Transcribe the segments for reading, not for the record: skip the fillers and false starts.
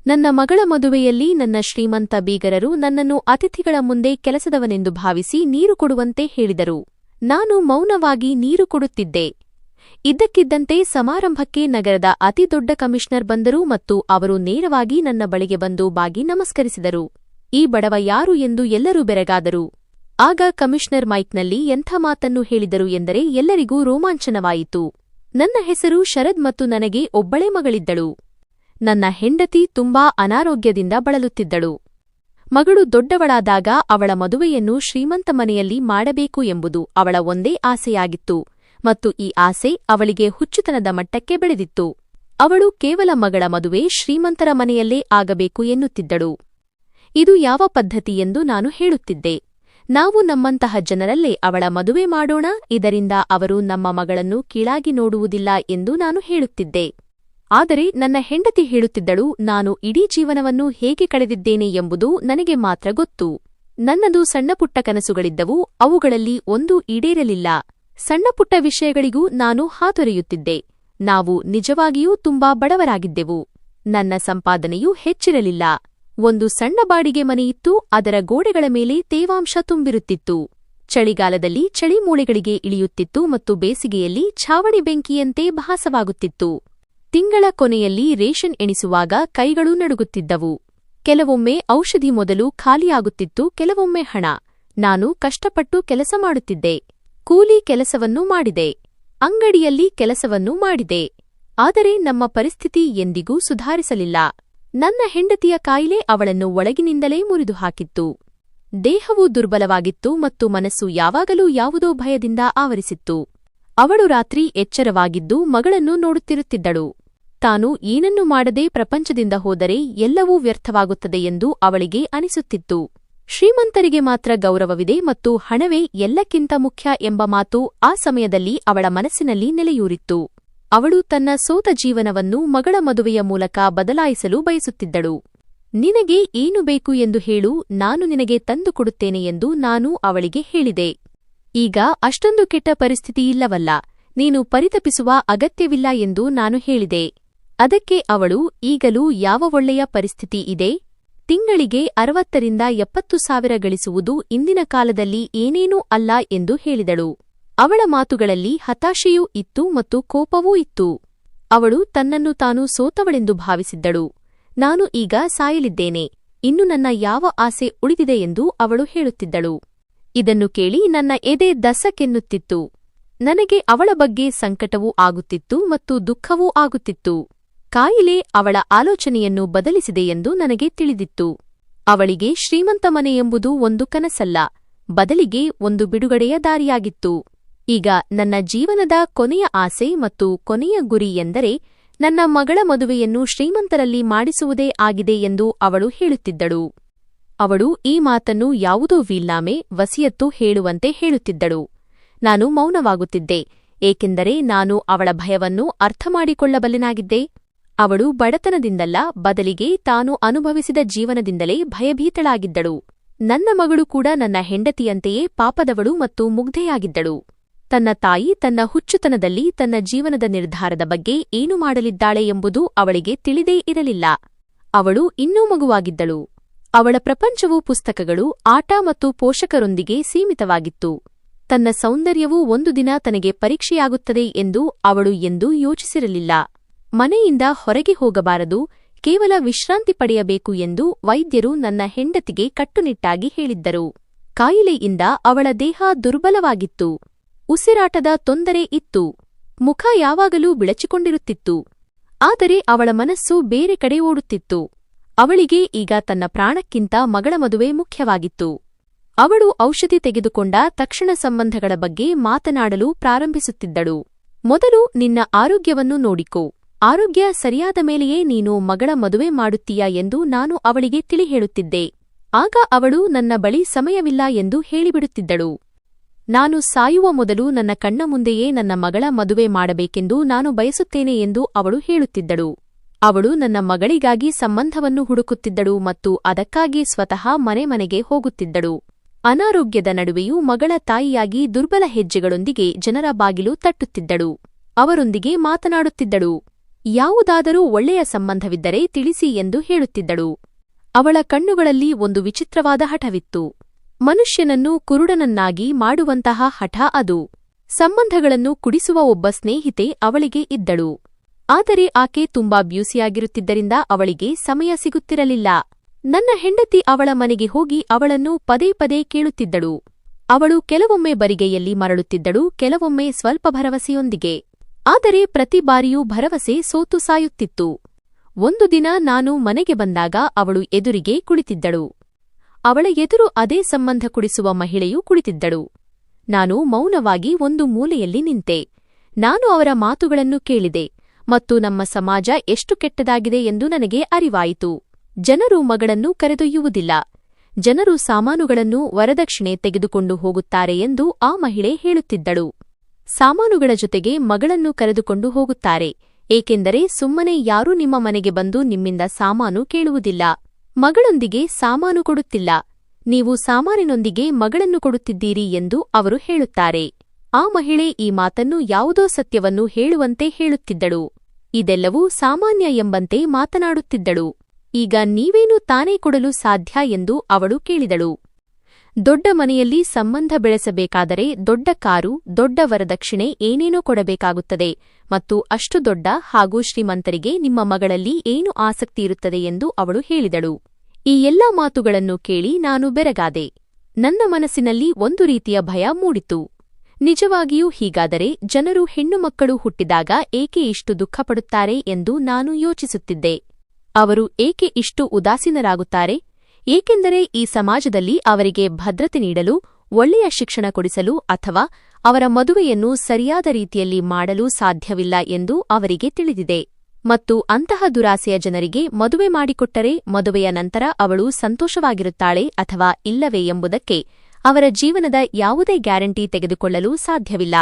ನನ್ನ ಮಗಳ ಮದುವೆಯಲ್ಲಿ ನನ್ನ ಶ್ರೀಮಂತ ಬೀಗರರು ನನ್ನನ್ನು ಅತಿಥಿಗಳ ಮುಂದೆ ಕೆಲಸದವನೆಂದು ಭಾವಿಸಿ ನೀರು ಕೊಡುವಂತೆ ಹೇಳಿದರು. ನಾನು ಮೌನವಾಗಿ ನೀರು ಕೊಡುತ್ತಿದ್ದೆ. ಇದ್ದಕ್ಕಿದ್ದಂತೆ ಸಮಾರಂಭಕ್ಕೆ ನಗರದ ಅತಿದೊಡ್ಡ ಕಮಿಷನರ್ ಬಂದರು ಮತ್ತು ಅವರು ನೇರವಾಗಿ ನನ್ನ ಬಳಿಗೆ ಬಂದು ಬಾಗಿ ನಮಸ್ಕರಿಸಿದರು. ಈ ಬಡವ ಯಾರು ಎಂದು ಎಲ್ಲರೂ ಬೆರಗಾದರು. ಆಗ ಕಮಿಷನರ್ ಮೈಕ್ನಲ್ಲಿ ಎಂಥ ಮಾತನ್ನು ಹೇಳಿದರು ಎಂದರೆ ಎಲ್ಲರಿಗೂ ರೋಮಾಂಚನವಾಯಿತು. ನನ್ನ ಹೆಸರು ಶರದ್ ಮತ್ತು ನನಗೆ ಒಬ್ಬಳೇ ಮಗಳಿದ್ದಳು. ನನ್ನ ಹೆಂಡತಿ ತುಂಬಾ ಅನಾರೋಗ್ಯದಿಂದ ಬಳಲುತ್ತಿದ್ದಳು. ಮಗಳು ದೊಡ್ಡವಳಾದಾಗ ಅವಳ ಮದುವೆಯನ್ನು ಶ್ರೀಮಂತ ಮನೆಯಲ್ಲಿ ಮಾಡಬೇಕು ಎಂಬುದು ಅವಳ ಒಂದೇ ಆಸೆಯಾಗಿತ್ತು ಮತ್ತು ಈ ಆಸೆ ಅವಳಿಗೆ ಹುಚ್ಚುತನದ ಮಟ್ಟಕ್ಕೆ ಬೆಳೆದಿತ್ತು. ಅವಳು ಕೇವಲ ಮಗಳ ಮದುವೆ ಶ್ರೀಮಂತರ ಮನೆಯಲ್ಲೇ ಆಗಬೇಕು ಎನ್ನುತ್ತಿದ್ದಳು. ಇದು ಯಾವ ಪದ್ಧತಿ ಎಂದು ನಾನು ಹೇಳುತ್ತಿದ್ದೆ. ನಾವು ನಮ್ಮಂತಹ ಜನರಲ್ಲೇ ಅವಳ ಮದುವೆ ಮಾಡೋಣ, ಇದರಿಂದ ಅವರು ನಮ್ಮ ಮಗಳನ್ನು ಕೀಳಾಗಿ ನೋಡುವುದಿಲ್ಲ ಎಂದು ನಾನು ಹೇಳುತ್ತಿದ್ದೆ. ಆದರೆ ನನ್ನ ಹೆಂಡತಿ ಹೇಳುತ್ತಿದ್ದಳು, ನಾನು ಇಡೀ ಜೀವನವನ್ನು ಹೇಗೆ ಕಳೆದಿದ್ದೇನೆ ಎಂಬುದು ನನಗೆ ಮಾತ್ರ ಗೊತ್ತು. ನನ್ನದು ಸಣ್ಣಪುಟ್ಟ ಕನಸುಗಳಿದ್ದವು, ಅವುಗಳಲ್ಲಿ ಒಂದೂ ಈಡೇರಲಿಲ್ಲ. ಸಣ್ಣಪುಟ್ಟ ವಿಷಯಗಳಿಗೂ ನಾನು ಹಾತೊರೆಯುತ್ತಿದ್ದೆ. ನಾವು ನಿಜವಾಗಿಯೂ ತುಂಬಾ ಬಡವರಾಗಿದ್ದೆವು. ನನ್ನ ಸಂಪಾದನೆಯೂ ಹೆಚ್ಚಿರಲಿಲ್ಲ. ಒಂದು ಸಣ್ಣ ಬಾಡಿಗೆ ಮನೆಯಿತ್ತು, ಅದರ ಗೋಡೆಗಳ ಮೇಲೆ ತೇವಾಂಶ ತುಂಬಿರುತ್ತಿತ್ತು. ಚಳಿಗಾಲದಲ್ಲಿ ಚಳಿ ಮೂಳೆಗಳಿಗೆ ಇಳಿಯುತ್ತಿತ್ತು ಮತ್ತು ಬೇಸಿಗೆಯಲ್ಲಿ ಛಾವಣಿ ಬೆಂಕಿಯಂತೆ ಭಾಸವಾಗುತ್ತಿತ್ತು. ತಿಂಗಳ ಕೊನೆಯಲ್ಲಿ ರೇಷನ್ ಎಣಿಸುವಾಗ ಕೈಗಳು ನಡುಗುತ್ತಿದ್ದವು. ಕೆಲವೊಮ್ಮೆ ಔಷಧಿ ಮೊದಲು ಖಾಲಿಯಾಗುತ್ತಿತ್ತು, ಕೆಲವೊಮ್ಮೆ ಹಣ. ನಾನು ಕಷ್ಟಪಟ್ಟು ಕೆಲಸ ಮಾಡುತ್ತಿದ್ದೆ. ಕೂಲಿ ಕೆಲಸವನ್ನೂ ಮಾಡಿದೆ, ಅಂಗಡಿಯಲ್ಲಿ ಕೆಲಸವನ್ನೂ ಮಾಡಿದೆ. ಆದರೆ ನಮ್ಮ ಪರಿಸ್ಥಿತಿ ಎಂದಿಗೂ ಸುಧಾರಿಸಲಿಲ್ಲ. ನನ್ನ ಹೆಂಡತಿಯ ಕಾಯಿಲೆ ಅವಳನ್ನು ಒಳಗಿನಿಂದಲೇ ಮುರಿದು ಹಾಕಿತ್ತು. ದೇಹವು ದುರ್ಬಲವಾಗಿತ್ತು ಮತ್ತು ಮನಸ್ಸು ಯಾವಾಗಲೂ ಯಾವುದೋ ಭಯದಿಂದ ಆವರಿಸಿತ್ತು. ಅವಳು ರಾತ್ರಿ ಎಚ್ಚರವಾಗಿದ್ದು ಮಗಳನ್ನು ನೋಡುತ್ತಿರುತ್ತಿದ್ದಳು. ತಾನು ಏನನ್ನೂ ಮಾಡದೆ ಪ್ರಪಂಚದಿಂದ ಹೋದರೆ ಎಲ್ಲವೂ ವ್ಯರ್ಥವಾಗುತ್ತದೆ ಎಂದು ಅವಳಿಗೆ ಅನಿಸುತ್ತಿತ್ತು. ಶ್ರೀಮಂತರಿಗೆ ಮಾತ್ರ ಗೌರವವಿದೆ ಮತ್ತು ಹಣವೇ ಎಲ್ಲಕ್ಕಿಂತ ಮುಖ್ಯ ಎಂಬ ಮಾತು ಆ ಸಮಯದಲ್ಲಿ ಅವಳ ಮನಸ್ಸಿನಲ್ಲಿ ನೆಲೆಯೂರಿತ್ತು. ಅವಳು ತನ್ನ ಸೋತ ಜೀವನವನ್ನು ಮಗಳ ಮದುವೆಯ ಮೂಲಕ ಬದಲಾಯಿಸಲು ಬಯಸುತ್ತಿದ್ದಳು. ನಿನಗೆ ಏನು ಬೇಕು ಎಂದು ಹೇಳು, ನಾನು ನಿನಗೆ ತಂದುಕೊಡುತ್ತೇನೆ ಎಂದು ನಾನು ಅವಳಿಗೆ ಹೇಳಿದೆ. ಈಗ ಅಷ್ಟೊಂದು ಕೆಟ್ಟ ಪರಿಸ್ಥಿತಿಯಿಲ್ಲವಲ್ಲ, ನೀನು ಪರಿತಪಿಸುವ ಅಗತ್ಯವಿಲ್ಲ ಎಂದು ನಾನು ಹೇಳಿದೆ. ಅದಕ್ಕೆ ಅವಳು, ಈಗಲೂ ಯಾವ ಒಳ್ಳೆಯ ಪರಿಸ್ಥಿತಿ ಇದೆ? ತಿಂಗಳಿಗೆ 60,000 ರಿಂದ 70,000 ಗಳಿಸುವುದು ಇಂದಿನ ಕಾಲದಲ್ಲಿ ಏನೇನೂ ಅಲ್ಲ ಎಂದು ಹೇಳಿದಳು. ಅವಳ ಮಾತುಗಳಲ್ಲಿ ಹತಾಶೆಯೂ ಇತ್ತು ಮತ್ತು ಕೋಪವೂ ಇತ್ತು. ಅವಳು ತನ್ನನ್ನು ತಾನು ಸೋತವಳೆಂದು ಭಾವಿಸಿದ್ದಳು. ನಾನು ಈಗ ಸಾಯಲಿದ್ದೇನೆ, ಇನ್ನು ನನ್ನ ಯಾವ ಆಸೆ ಉಳಿದಿದೆ ಎಂದು ಅವಳು ಹೇಳುತ್ತಿದ್ದಳು. ಇದನ್ನು ಕೇಳಿ ನನ್ನ ಎದೆ ದಸಕ್ಕೆನ್ನುತ್ತಿತ್ತು. ನನಗೆ ಅವಳ ಬಗ್ಗೆ ಸಂಕಟವೂ ಆಗುತ್ತಿತ್ತು ಮತ್ತು ದುಃಖವೂ ಆಗುತ್ತಿತ್ತು. ಕಾಯಿಲೆ ಅವಳ ಆಲೋಚನೆಯನ್ನು ಬದಲಿಸಿದೆ ಎಂದು ನನಗೆ ತಿಳಿದಿತ್ತು. ಅವಳಿಗೆ ಶ್ರೀಮಂತ ಮನೆಯೆಂಬುದು ಒಂದು ಕನಸಲ್ಲ, ಬದಲಿಗೆ ಒಂದು ಬಿಡುಗಡೆಯ ದಾರಿಯಾಗಿತ್ತು. ಈಗ ನನ್ನ ಜೀವನದ ಕೊನೆಯ ಆಸೆ ಮತ್ತು ಕೊನೆಯ ಗುರಿ ಎಂದರೆ ನನ್ನ ಮಗಳ ಮದುವೆಯನ್ನು ಶ್ರೀಮಂತರಲ್ಲಿ ಮಾಡಿಸುವುದೇ ಆಗಿದೆ ಎಂದು ಅವಳು ಹೇಳುತ್ತಿದ್ದಳು. ಅವಳು ಈ ಮಾತನ್ನು ಯಾವುದೋ ವೀಲ್ನಾಮೆ, ವಸಿಯತ್ತು ಹೇಳುವಂತೆ ಹೇಳುತ್ತಿದ್ದಳು. ನಾನು ಮೌನವಾಗುತ್ತಿದ್ದೆ, ಏಕೆಂದರೆ ನಾನು ಅವಳ ಭಯವನ್ನು ಅರ್ಥಮಾಡಿಕೊಳ್ಳಬಲ್ಲೆನಾಗಿದ್ದೆ. ಅವಳು ಬಡತನದಿಂದಲ್ಲ, ಬದಲಿಗೆ ತಾನು ಅನುಭವಿಸಿದ ಜೀವನದಿಂದಲೇ ಭಯಭೀತಳಾಗಿದ್ದಳು. ನನ್ನ ಮಗಳು ಕೂಡ ನನ್ನ ಹೆಂಡತಿಯಂತೆಯೇ ಪಾಪದವಳು ಮತ್ತು ಮುಗ್ಧೆಯಾಗಿದ್ದಳು. ತನ್ನ ತಾಯಿ ತನ್ನ ಹುಚ್ಚುತನದಲ್ಲಿ ತನ್ನ ಜೀವನದ ನಿರ್ಧಾರದ ಬಗ್ಗೆ ಏನು ಮಾಡಲಿದ್ದಾಳೆ ಎಂಬುದು ಅವಳಿಗೆ ತಿಳಿದೇ ಇರಲಿಲ್ಲ. ಅವಳು ಇನ್ನೂ ಮಗುವಾಗಿದ್ದಳು. ಅವಳ ಪ್ರಪಂಚವು ಪುಸ್ತಕಗಳು, ಆಟ ಮತ್ತು ಪೋಷಕರೊಂದಿಗೆ ಸೀಮಿತವಾಗಿತ್ತು. ತನ್ನ ಸೌಂದರ್ಯವು ಒಂದು ದಿನ ತನಗೆ ಪರೀಕ್ಷೆಯಾಗುತ್ತದೆ ಎಂದು ಅವಳು ಎಂದೂ ಯೋಚಿಸಿರಲಿಲ್ಲ. ಮನೆಯಿಂದ ಹೊರಗೆ ಹೋಗಬಾರದು, ಕೇವಲ ವಿಶ್ರಾಂತಿ ಪಡೆಯಬೇಕು ಎಂದು ವೈದ್ಯರು ನನ್ನ ಹೆಂಡತಿಗೆ ಕಟ್ಟುನಿಟ್ಟಾಗಿ ಹೇಳಿದ್ದರು. ಕಾಯಿಲೆಯಿಂದ ಅವಳ ದೇಹ ದುರ್ಬಲವಾಗಿತ್ತು. ಉಸಿರಾಟದ ತೊಂದರೆ ಇತ್ತು. ಮುಖ ಯಾವಾಗಲೂ ಬಿಳಚಿಕೊಂಡಿರುತ್ತಿತ್ತು. ಆದರೆ ಅವಳ ಮನಸ್ಸು ಬೇರೆ ಕಡೆ ಓಡುತ್ತಿತ್ತು. ಅವಳಿಗೆ ಈಗ ತನ್ನ ಪ್ರಾಣಕ್ಕಿಂತ ಮಗಳ ಮದುವೆ ಮುಖ್ಯವಾಗಿತ್ತು. ಅವಳು ಔಷಧಿ ತೆಗೆದುಕೊಂಡ ತಕ್ಷಣ ಸಂಬಂಧಗಳ ಬಗ್ಗೆ ಮಾತನಾಡಲು ಪ್ರಾರಂಭಿಸುತ್ತಿದ್ದಳು. ಮೊದಲು ನಿನ್ನ ಆರೋಗ್ಯವನ್ನು ನೋಡಿಕೋ, ಆರೋಗ್ಯ ಸರಿಯಾದ ಮೇಲೆಯೇ ನೀನು ಮಗಳ ಮದುವೆ ಮಾಡುತ್ತೀಯಾ ಎಂದು ನಾನು ಅವಳಿಗೆ ತಿಳಿ ಹೇಳುತ್ತಿದ್ದೆ. ಆಗ ಅವಳು ನನ್ನ ಬಳಿ ಸಮಯವಿಲ್ಲ ಎಂದು ಹೇಳಿಬಿಡುತ್ತಿದ್ದಳು. ನಾನು ಸಾಯುವ ಮೊದಲು ನನ್ನ ಕಣ್ಣ ಮುಂದೆಯೇ ನನ್ನ ಮಗಳ ಮದುವೆ ಮಾಡಬೇಕೆಂದು ನಾನು ಬಯಸುತ್ತೇನೆ ಎಂದು ಅವಳು ಹೇಳುತ್ತಿದ್ದಳು. ಅವಳು ನನ್ನ ಮಗಳಿಗಾಗಿ ಸಂಬಂಧವನ್ನು ಹುಡುಕುತ್ತಿದ್ದಳು ಮತ್ತು ಅದಕ್ಕಾಗಿ ಸ್ವತಃ ಮನೆಗೆ ಹೋಗುತ್ತಿದ್ದಳು. ಅನಾರೋಗ್ಯದ ನಡುವೆಯೂ ಮಗಳ ತಾಯಿಯಾಗಿ ದುರ್ಬಲ ಹೆಜ್ಜೆಗಳೊಂದಿಗೆ ಜನರ ಬಾಗಿಲು ತಟ್ಟುತ್ತಿದ್ದಳು. ಅವರೊಂದಿಗೆ ಮಾತನಾಡುತ್ತಿದ್ದಳು. ಯಾವುದಾದರೂ ಒಳ್ಳೆಯ ಸಂಬಂಧವಿದ್ದರೆ ತಿಳಿಸಿ ಎಂದು ಹೇಳುತ್ತಿದ್ದಳು. ಅವಳ ಕಣ್ಣುಗಳಲ್ಲಿ ಒಂದು ವಿಚಿತ್ರವಾದ ಹಠವಿತ್ತು. ಮನುಷ್ಯನನ್ನು ಕುರುಡನನ್ನಾಗಿ ಮಾಡುವಂತಹ ಹಠ ಅದು. ಸಂಬಂಧಗಳನ್ನು ಕುಡಿಸುವ ಒಬ್ಬ ಸ್ನೇಹಿತೆ ಅವಳಿಗೆ ಇದ್ದಳು. ಆದರೆ ಆಕೆ ತುಂಬಾ ಬ್ಯೂಸಿಯಾಗಿರುತ್ತಿದ್ದರಿಂದ ಅವಳಿಗೆ ಸಮಯ ಸಿಗುತ್ತಿರಲಿಲ್ಲ. ನನ್ನ ಹೆಂಡತಿ ಅವಳ ಮನೆಗೆ ಹೋಗಿ ಅವಳನ್ನು ಪದೇ ಪದೇ ಕೇಳುತ್ತಿದ್ದಳು. ಅವಳು ಕೆಲವೊಮ್ಮೆ ಬರಿಗೈಯಲ್ಲಿ ಮರಳುತ್ತಿದ್ದಳು, ಕೆಲವೊಮ್ಮೆ ಸ್ವಲ್ಪ ಭರವಸೆಯೊಂದಿಗೆ. ಆದರೆ ಪ್ರತಿ ಬಾರಿಯೂ ಭರವಸೆ ಸೋತು ಸಾಯುತ್ತಿತ್ತು. ಒಂದು ದಿನ ನಾನು ಮನೆಗೆ ಬಂದಾಗ ಅವಳು ಎದುರಿಗೆ ಕುಳಿತಿದ್ದಳು. ಅವಳ ಎದುರು ಅದೇ ಸಂಬಂಧ ಕುಡಿಸುವ ಮಹಿಳೆಯೂ ಕುಳಿತಿದ್ದಳು. ನಾನು ಮೌನವಾಗಿ ಒಂದು ಮೂಲೆಯಲ್ಲಿ ನಿಂತೆ. ನಾನು ಅವರ ಮಾತುಗಳನ್ನು ಕೇಳಿದೆ ಮತ್ತು ನಮ್ಮ ಸಮಾಜ ಎಷ್ಟು ಕೆಟ್ಟದಾಗಿದೆ ಎಂದು ನನಗೆ ಅರಿವಾಯಿತು. ಜನರು ಮಗಳನ್ನು ಕರೆದೊಯ್ಯುವುದಿಲ್ಲ, ಜನರು ಸಾಮಾನುಗಳನ್ನು ವರದಕ್ಷಿಣೆ ತೆಗೆದುಕೊಂಡು ಹೋಗುತ್ತಾರೆ ಎಂದು ಆ ಮಹಿಳೆ ಹೇಳುತ್ತಿದ್ದಳು. ಸಾಮಾನುಗಳ ಜೊತೆಗೆ ಮಗಳನ್ನು ಕರೆದುಕೊಂಡು ಹೋಗುತ್ತಾರೆ, ಏಕೆಂದರೆ ಸುಮ್ಮನೆ ಯಾರೂ ನಿಮ್ಮ ಮನೆಗೆ ಬಂದು ನಿಮ್ಮಿಂದ ಸಾಮಾನು ಕೇಳುವುದಿಲ್ಲ. ಮಗಳೊಂದಿಗೆ ಸಾಮಾನು ಕೊಡುತ್ತಿಲ್ಲ, ನೀವು ಸಾಮಾನಿನೊಂದಿಗೆ ಮಗಳನ್ನು ಕೊಡುತ್ತಿದ್ದೀರಿ ಎಂದು ಅವರು ಹೇಳುತ್ತಾರೆ. ಆ ಮಹಿಳೆ ಈ ಮಾತನ್ನು ಯಾವುದೋ ಸತ್ಯವನ್ನು ಹೇಳುವಂತೆ ಹೇಳುತ್ತಿದ್ದಳು. ಇದೆಲ್ಲವೂ ಸಾಮಾನ್ಯ ಎಂಬಂತೆ ಮಾತನಾಡುತ್ತಿದ್ದಳು. ಈಗ ನೀವೇನು ತಾನೇ ಕೊಡಲು ಸಾಧ್ಯ ಎಂದು ಅವಳು ಕೇಳಿದಳು. ದೊಡ್ಡ ಮನೆಯಲ್ಲಿ ಸಂಬಂಧ ಬೆಳೆಸಬೇಕಾದರೆ ದೊಡ್ಡ ಕಾರು, ದೊಡ್ಡ ವರದಕ್ಷಿಣೆ ಏನೇನೋ ಕೊಡಬೇಕಾಗುತ್ತದೆ ಮತ್ತು ಅಷ್ಟು ದೊಡ್ಡ ಹಾಗೂ ಶ್ರೀಮಂತರಿಗೆ ನಿಮ್ಮ ಮಗಳಲ್ಲಿ ಏನು ಆಸಕ್ತಿಯಿರುತ್ತದೆ ಎಂದು ಅವಳು ಹೇಳಿದಳು. ಈ ಎಲ್ಲಾ ಮಾತುಗಳನ್ನು ಕೇಳಿ ನಾನು ಬೆರಗಾದೆ. ನನ್ನ ಮನಸ್ಸಿನಲ್ಲಿ ಒಂದು ರೀತಿಯ ಭಯ ಮೂಡಿತು. ನಿಜವಾಗಿಯೂ ಹೀಗಾದರೆ ಜನರು ಹೆಣ್ಣುಮಕ್ಕಳು ಹುಟ್ಟಿದಾಗ ಏಕೆ ಇಷ್ಟು ದುಃಖಪಡುತ್ತಾರೆ ಎಂದು ನಾನು ಯೋಚಿಸುತ್ತಿದ್ದೆ. ಅವರು ಏಕೆ ಇಷ್ಟು ಉದಾಸೀನರಾಗುತ್ತಾರೆ? ಏಕೆಂದರೆ ಈ ಸಮಾಜದಲ್ಲಿ ಅವರಿಗೆ ಭದ್ರತೆ ನೀಡಲು, ಒಳ್ಳೆಯ ಶಿಕ್ಷಣ ಕೊಡಿಸಲು ಅಥವಾ ಅವರ ಮದುವೆಯನ್ನು ಸರಿಯಾದ ರೀತಿಯಲ್ಲಿ ಮಾಡಲು ಸಾಧ್ಯವಿಲ್ಲ ಎಂದು ಅವರಿಗೆ ತಿಳಿದಿದೆ. ಮತ್ತು ಅಂತಹ ದುರಾಸೆಯ ಜನರಿಗೆ ಮದುವೆ ಮಾಡಿಕೊಟ್ಟರೆ ಮದುವೆಯ ನಂತರ ಅವಳು ಸಂತೋಷವಾಗಿರುತ್ತಾಳೆ ಅಥವಾ ಇಲ್ಲವೇ ಎಂಬುದಕ್ಕೆ ಅವರ ಜೀವನದ ಯಾವುದೇ ಗ್ಯಾರಂಟಿ ತೆಗೆದುಕೊಳ್ಳಲು ಸಾಧ್ಯವಿಲ್ಲ.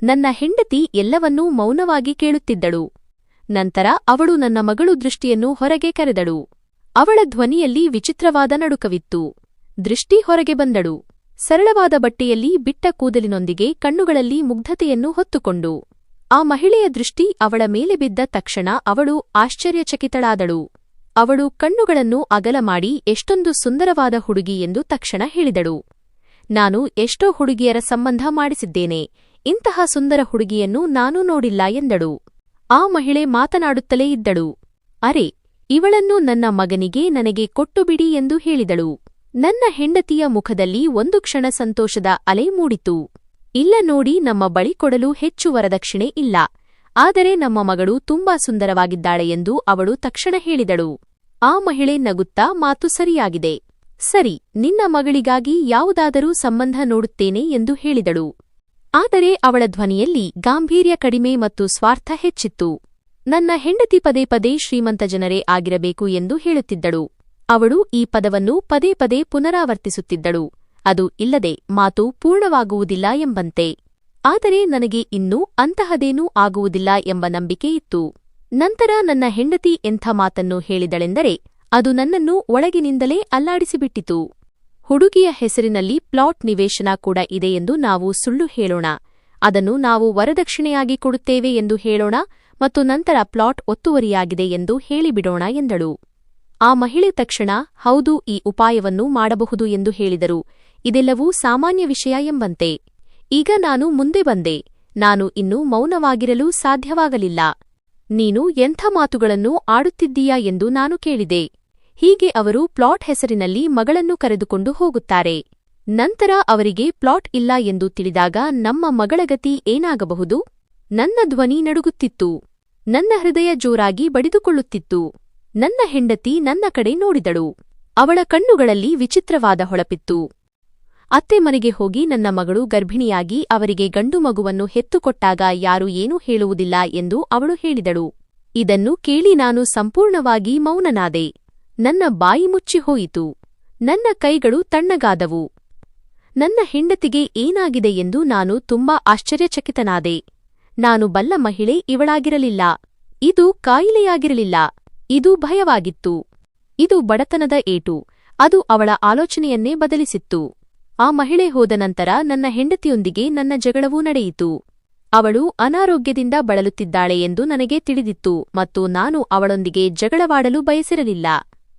ನನ್ನ ಹೆಂಡತಿ ಎಲ್ಲವನ್ನೂ ಮೌನವಾಗಿ ಕೇಳುತ್ತಿದ್ದಳು. ನಂತರ ಅವಳು ನನ್ನ ಮಗಳು ದೃಷ್ಟಿಯನ್ನು ಹೊರಗೆ ಕರೆದಳು. ಅವಳ ಧ್ವನಿಯಲ್ಲಿ ವಿಚಿತ್ರವಾದ ನಡುಕವಿತ್ತು. ದೃಷ್ಟಿ ಹೊರಗೆ ಬಂದಳು, ಸರಳವಾದ ಬಟ್ಟೆಯಲ್ಲಿ ಬಿಟ್ಟ ಕೂದಲಿನೊಂದಿಗೆ ಕಣ್ಣುಗಳಲ್ಲಿ ಮುಗ್ಧತೆಯನ್ನು ಹೊತ್ತುಕೊಂಡು. ಆ ಮಹಿಳೆಯ ದೃಷ್ಟಿ ಅವಳ ಮೇಲೆ ಬಿದ್ದ ತಕ್ಷಣ ಅವಳು ಆಶ್ಚರ್ಯಚಕಿತಳಾದಳು. ಅವಳು ಕಣ್ಣುಗಳನ್ನು ಅಗಲ ಮಾಡಿ ಎಷ್ಟೊಂದು ಸುಂದರವಾದ ಹುಡುಗಿ ಎಂದು ತಕ್ಷಣ ಹೇಳಿದಳು. ನಾನು ಎಷ್ಟೋ ಹುಡುಗಿಯರ ಸಂಬಂಧ ಮಾಡಿಸಿದ್ದೇನೆ, ಇಂತಹ ಸುಂದರ ಹುಡುಗಿಯನ್ನು ನಾನು ನೋಡಿಲ್ಲ ಎಂದಳು. ಆ ಮಹಿಳೆ ಮಾತನಾಡುತ್ತಲೇ ಇದ್ದಳು. ಅರೆ, ಇವಳನ್ನು ನನ್ನ ಮಗನಿಗೆ ನನಗೆ ಕೊಟ್ಟುಬಿಡಿ ಎಂದು ಹೇಳಿದಳು. ನನ್ನ ಹೆಂಡತಿಯ ಮುಖದಲ್ಲಿ ಒಂದು ಕ್ಷಣ ಸಂತೋಷದ ಅಲೆ ಮೂಡಿತು. ಇಲ್ಲ ನೋಡಿ, ನಮ್ಮ ಬಳಿ ಕೊಡಲು ಹೆಚ್ಚು ವರದಕ್ಷಿಣೆ ಇಲ್ಲ, ಆದರೆ ನಮ್ಮ ಮಗಳು ತುಂಬಾ ಸುಂದರವಾಗಿದ್ದಾಳೆ ಎಂದು ಅವಳು ತಕ್ಷಣ ಹೇಳಿದಳು. ಆ ಮಹಿಳೆ ನಗುತ್ತಾ, ಮಾತು ಸರಿಯಾಗಿದೆ, ಸರಿ, ನಿನ್ನ ಮಗಳಿಗಾಗಿ ಯಾವುದಾದರೂ ಸಂಬಂಧ ನೋಡುತ್ತೇನೆ ಎಂದು ಹೇಳಿದಳು. ಆದರೆ ಅವಳ ಧ್ವನಿಯಲ್ಲಿ ಗಾಂಭೀರ್ಯ ಕಡಿಮೆ ಮತ್ತು ಸ್ವಾರ್ಥ ಹೆಚ್ಚಿತ್ತು. ನನ್ನ ಹೆಂಡತಿ ಪದೇ ಪದೇ ಶ್ರೀಮಂತ ಜನರೇ ಆಗಿರಬೇಕು ಎಂದು ಹೇಳುತ್ತಿದ್ದಳು. ಅವಳು ಈ ಪದವನ್ನು ಪದೇ ಪದೇ ಪುನರಾವರ್ತಿಸುತ್ತಿದ್ದಳು. ಅದು ಇಲ್ಲದೆ ಮಾತು ಪೂರ್ಣವಾಗುವುದಿಲ್ಲ ಎಂಬಂತೆ. ಆದರೆ ನನಗೆ ಇನ್ನೂ ಅಂತಹದೇನೂ ಆಗುವುದಿಲ್ಲ ಎಂಬ ನಂಬಿಕೆ ಇತ್ತು. ನಂತರ ನನ್ನ ಹೆಂಡತಿ ಎಂಥ ಮಾತನ್ನು ಹೇಳಿದಳೆಂದರೆ ಅದು ನನ್ನನ್ನು ಒಳಗಿನಿಂದಲೇ ಅಲ್ಲಾಡಿಸಿಬಿಟ್ಟಿತು. ಹುಡುಗಿಯ ಹೆಸರಿನಲ್ಲಿ ಪ್ಲಾಟ್ ನಿವೇಶನ ಕೂಡ ಇದೆ ಎಂದು ನಾವು ಸುಳ್ಳು ಹೇಳೋಣ, ಅದನ್ನು ನಾವು ವರದಕ್ಷಿಣೆಯಾಗಿ ಕೊಡುತ್ತೇವೆ ಎಂದು ಹೇಳೋಣ ಮತ್ತು ನಂತರ ಪ್ಲಾಟ್ ಒತ್ತುವರಿಯಾಗಿದೆ ಎಂದು ಹೇಳಿಬಿಡೋಣ ಎಂದಳು. ಆ ಮಹಿಳೆ ತಕ್ಷಣ ಹೌದು, ಈ ಉಪಾಯವನ್ನು ಮಾಡಬಹುದು ಎಂದು ಹೇಳಿದರು. ಇದೆಲ್ಲವೂ ಸಾಮಾನ್ಯ ವಿಷಯ ಎಂಬಂತೆ. ಈಗ ನಾನು ಮುಂದೆ ಬಂದೆ. ನಾನು ಇನ್ನೂ ಮೌನವಾಗಿರಲು ಸಾಧ್ಯವಾಗಲಿಲ್ಲ. ನೀನು ಎಂಥ ಮಾತುಗಳನ್ನು ಆಡುತ್ತಿದ್ದೀಯಾ ಎಂದು ನಾನು ಕೇಳಿದೆ. ಹೀಗೆ ಅವರು ಪ್ಲಾಟ್ ಹೆಸರಿನಲ್ಲಿ ಮಗಳನ್ನು ಕರೆದುಕೊಂಡು ಹೋಗುತ್ತಾರೆ. ನಂತರ ಅವರಿಗೆ ಪ್ಲಾಟ್ ಇಲ್ಲ ಎಂದು ತಿಳಿದಾಗ ನಮ್ಮ ಮಗಳ ಗತಿ ಏನಾಗಬಹುದು? ನನ್ನ ಧ್ವನಿ ನಡುಗುತ್ತಿತ್ತು. ನನ್ನ ಹೃದಯ ಜೋರಾಗಿ ಬಡಿದುಕೊಳ್ಳುತ್ತಿತ್ತು. ನನ್ನ ಹೆಂಡತಿ ನನ್ನ ಕಡೆ ನೋಡಿದಳು. ಅವಳ ಕಣ್ಣುಗಳಲ್ಲಿ ವಿಚಿತ್ರವಾದ ಹೊಳಪಿತ್ತು. ಅತ್ತೆ ಮನೆಗೆ ಹೋಗಿ ನನ್ನ ಮಗಳು ಗರ್ಭಿಣಿಯಾಗಿ ಅವರಿಗೆ ಗಂಡು ಮಗುವನ್ನು ಹೆತ್ತುಕೊಟ್ಟಾಗ ಯಾರೂ ಏನೂ ಹೇಳುವುದಿಲ್ಲ ಎಂದು ಅವಳು ಹೇಳಿದಳು. ಇದನ್ನು ಕೇಳಿ ನಾನು ಸಂಪೂರ್ಣವಾಗಿ ಮೌನನಾದೆ. ನನ್ನ ಬಾಯಿ ಮುಚ್ಚಿಹೋಯಿತು. ನನ್ನ ಕೈಗಳು ತಣ್ಣಗಾದವು. ನನ್ನ ಹೆಂಡತಿಗೆ ಏನಾಗಿದೆ ಎಂದು ನಾನು ತುಂಬಾ ಆಶ್ಚರ್ಯಚಕಿತನಾದೆ. ನಾನು ಬಲ್ಲ ಮಹಿಳೆ ಇವಳಾಗಿರಲಿಲ್ಲ. ಇದು ಕಾಯಿಲೆಯಾಗಿರಲಿಲ್ಲ. ಇದು ಭಯವಾಗಿತ್ತು. ಇದು ಬಡತನದ ಏಟು. ಅದು ಅವಳ ಆಲೋಚನೆಯನ್ನೇ ಬದಲಿಸಿತ್ತು. ಆ ಮಹಿಳೆ ಹೋದ ನಂತರ ನನ್ನ ಹೆಂಡತಿಯೊಂದಿಗೆ ನನ್ನ ಜಗಳವೂ ನಡೆಯಿತು. ಅವಳು ಅನಾರೋಗ್ಯದಿಂದ ಬಳಲುತ್ತಿದ್ದಾಳೆ ಎಂದು ನನಗೆ ತಿಳಿದಿತ್ತು ಮತ್ತು ನಾನು ಅವಳೊಂದಿಗೆ ಜಗಳವಾಡಲು ಬಯಸಿರಲಿಲ್ಲ.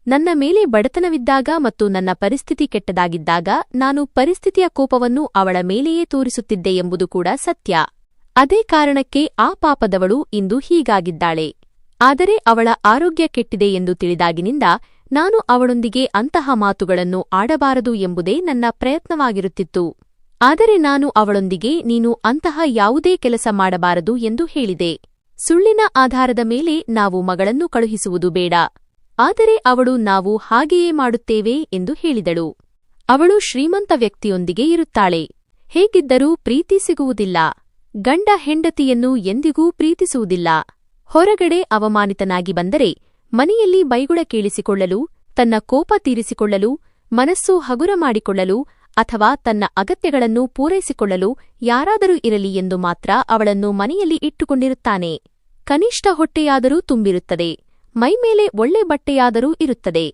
ನನ್ನ ಮೇಲೆ ಬಡತನವಿದ್ದಾಗ ಮತ್ತು ನನ್ನ ಪರಿಸ್ಥಿತಿ ಕೆಟ್ಟದಾಗಿದ್ದಾಗ ನಾನು ಪರಿಸ್ಥಿತಿಯ ಕೋಪವನ್ನು ಅವಳ ಮೇಲೆಯೇ ತೋರಿಸುತ್ತಿದ್ದೆ ಎಂಬುದು ಕೂಡ ಸತ್ಯ. ಅದೇ ಕಾರಣಕ್ಕೆ ಆ ಪಾಪದವಳು ಇಂದು ಹೀಗಾಗಿದ್ದಾಳೆ. ಆದರೆ ಅವಳ ಆರೋಗ್ಯ ಕೆಟ್ಟಿದೆ ಎಂದು ತಿಳಿದಾಗಿನಿಂದ ನಾನು ಅವಳೊಂದಿಗೆ ಅಂತಹ ಮಾತುಗಳನ್ನು ಆಡಬಾರದು ಎಂಬುದೇ ನನ್ನ ಪ್ರಯತ್ನವಾಗಿರುತ್ತಿತ್ತು. ಆದರೆ ನಾನು ಅವಳೊಂದಿಗೆ ನೀನು ಅಂತಹ ಯಾವುದೇ ಕೆಲಸ ಮಾಡಬಾರದು ಎಂದು ಹೇಳಿದೆ. ಸುಳ್ಳಿನ ಆಧಾರದ ಮೇಲೆ ನಾವು ಮಗಳನ್ನು ಕಳುಹಿಸುವುದು ಬೇಡ. ಆದರೆ ಅವಳು ನಾವು ಹಾಗೆಯೇ ಮಾಡುತ್ತೇವೆ ಎಂದು ಹೇಳಿದಳು. ಅವಳು ಶ್ರೀಮಂತ ವ್ಯಕ್ತಿಯೊಂದಿಗೆ ಇರುತ್ತಾಳೆ. ಹೇಗಿದ್ದರೂ ಪ್ರೀತಿ ಸಿಗುವುದಿಲ್ಲ. ಗಂಡ ಹೆಂಡತಿಯನ್ನು ಎಂದಿಗೂ ಪ್ರೀತಿಸುವುದಿಲ್ಲ. ಹೊರಗಡೆ ಅವಮಾನಿತನಾಗಿ ಬಂದರೆ ಮನೆಯಲ್ಲಿ ಬೈಗುಳ ಕೇಳಿಸಿಕೊಳ್ಳಲು, ತನ್ನ ಕೋಪ ತೀರಿಸಿಕೊಳ್ಳಲು, ಮನಸ್ಸು ಹಗುರ ಮಾಡಿಕೊಳ್ಳಲು ಅಥವಾ ತನ್ನ ಅಗತ್ಯಗಳನ್ನು ಪೂರೈಸಿಕೊಳ್ಳಲು ಯಾರಾದರೂ ಇರಲಿ ಎಂದು ಮಾತ್ರ ಅವಳನ್ನು ಮನೆಯಲ್ಲಿ ಇಟ್ಟುಕೊಂಡಿರುತ್ತಾನೆ. ಕನಿಷ್ಠ ಹೊಟ್ಟೆಯಾದರೂ ತುಂಬಿರುತ್ತದೆ, ಮೈಮೇಲೆ ಒಳ್ಳೆ ಬಟ್ಟೆಯಾದರೂ ಇರುತ್ತದೆ.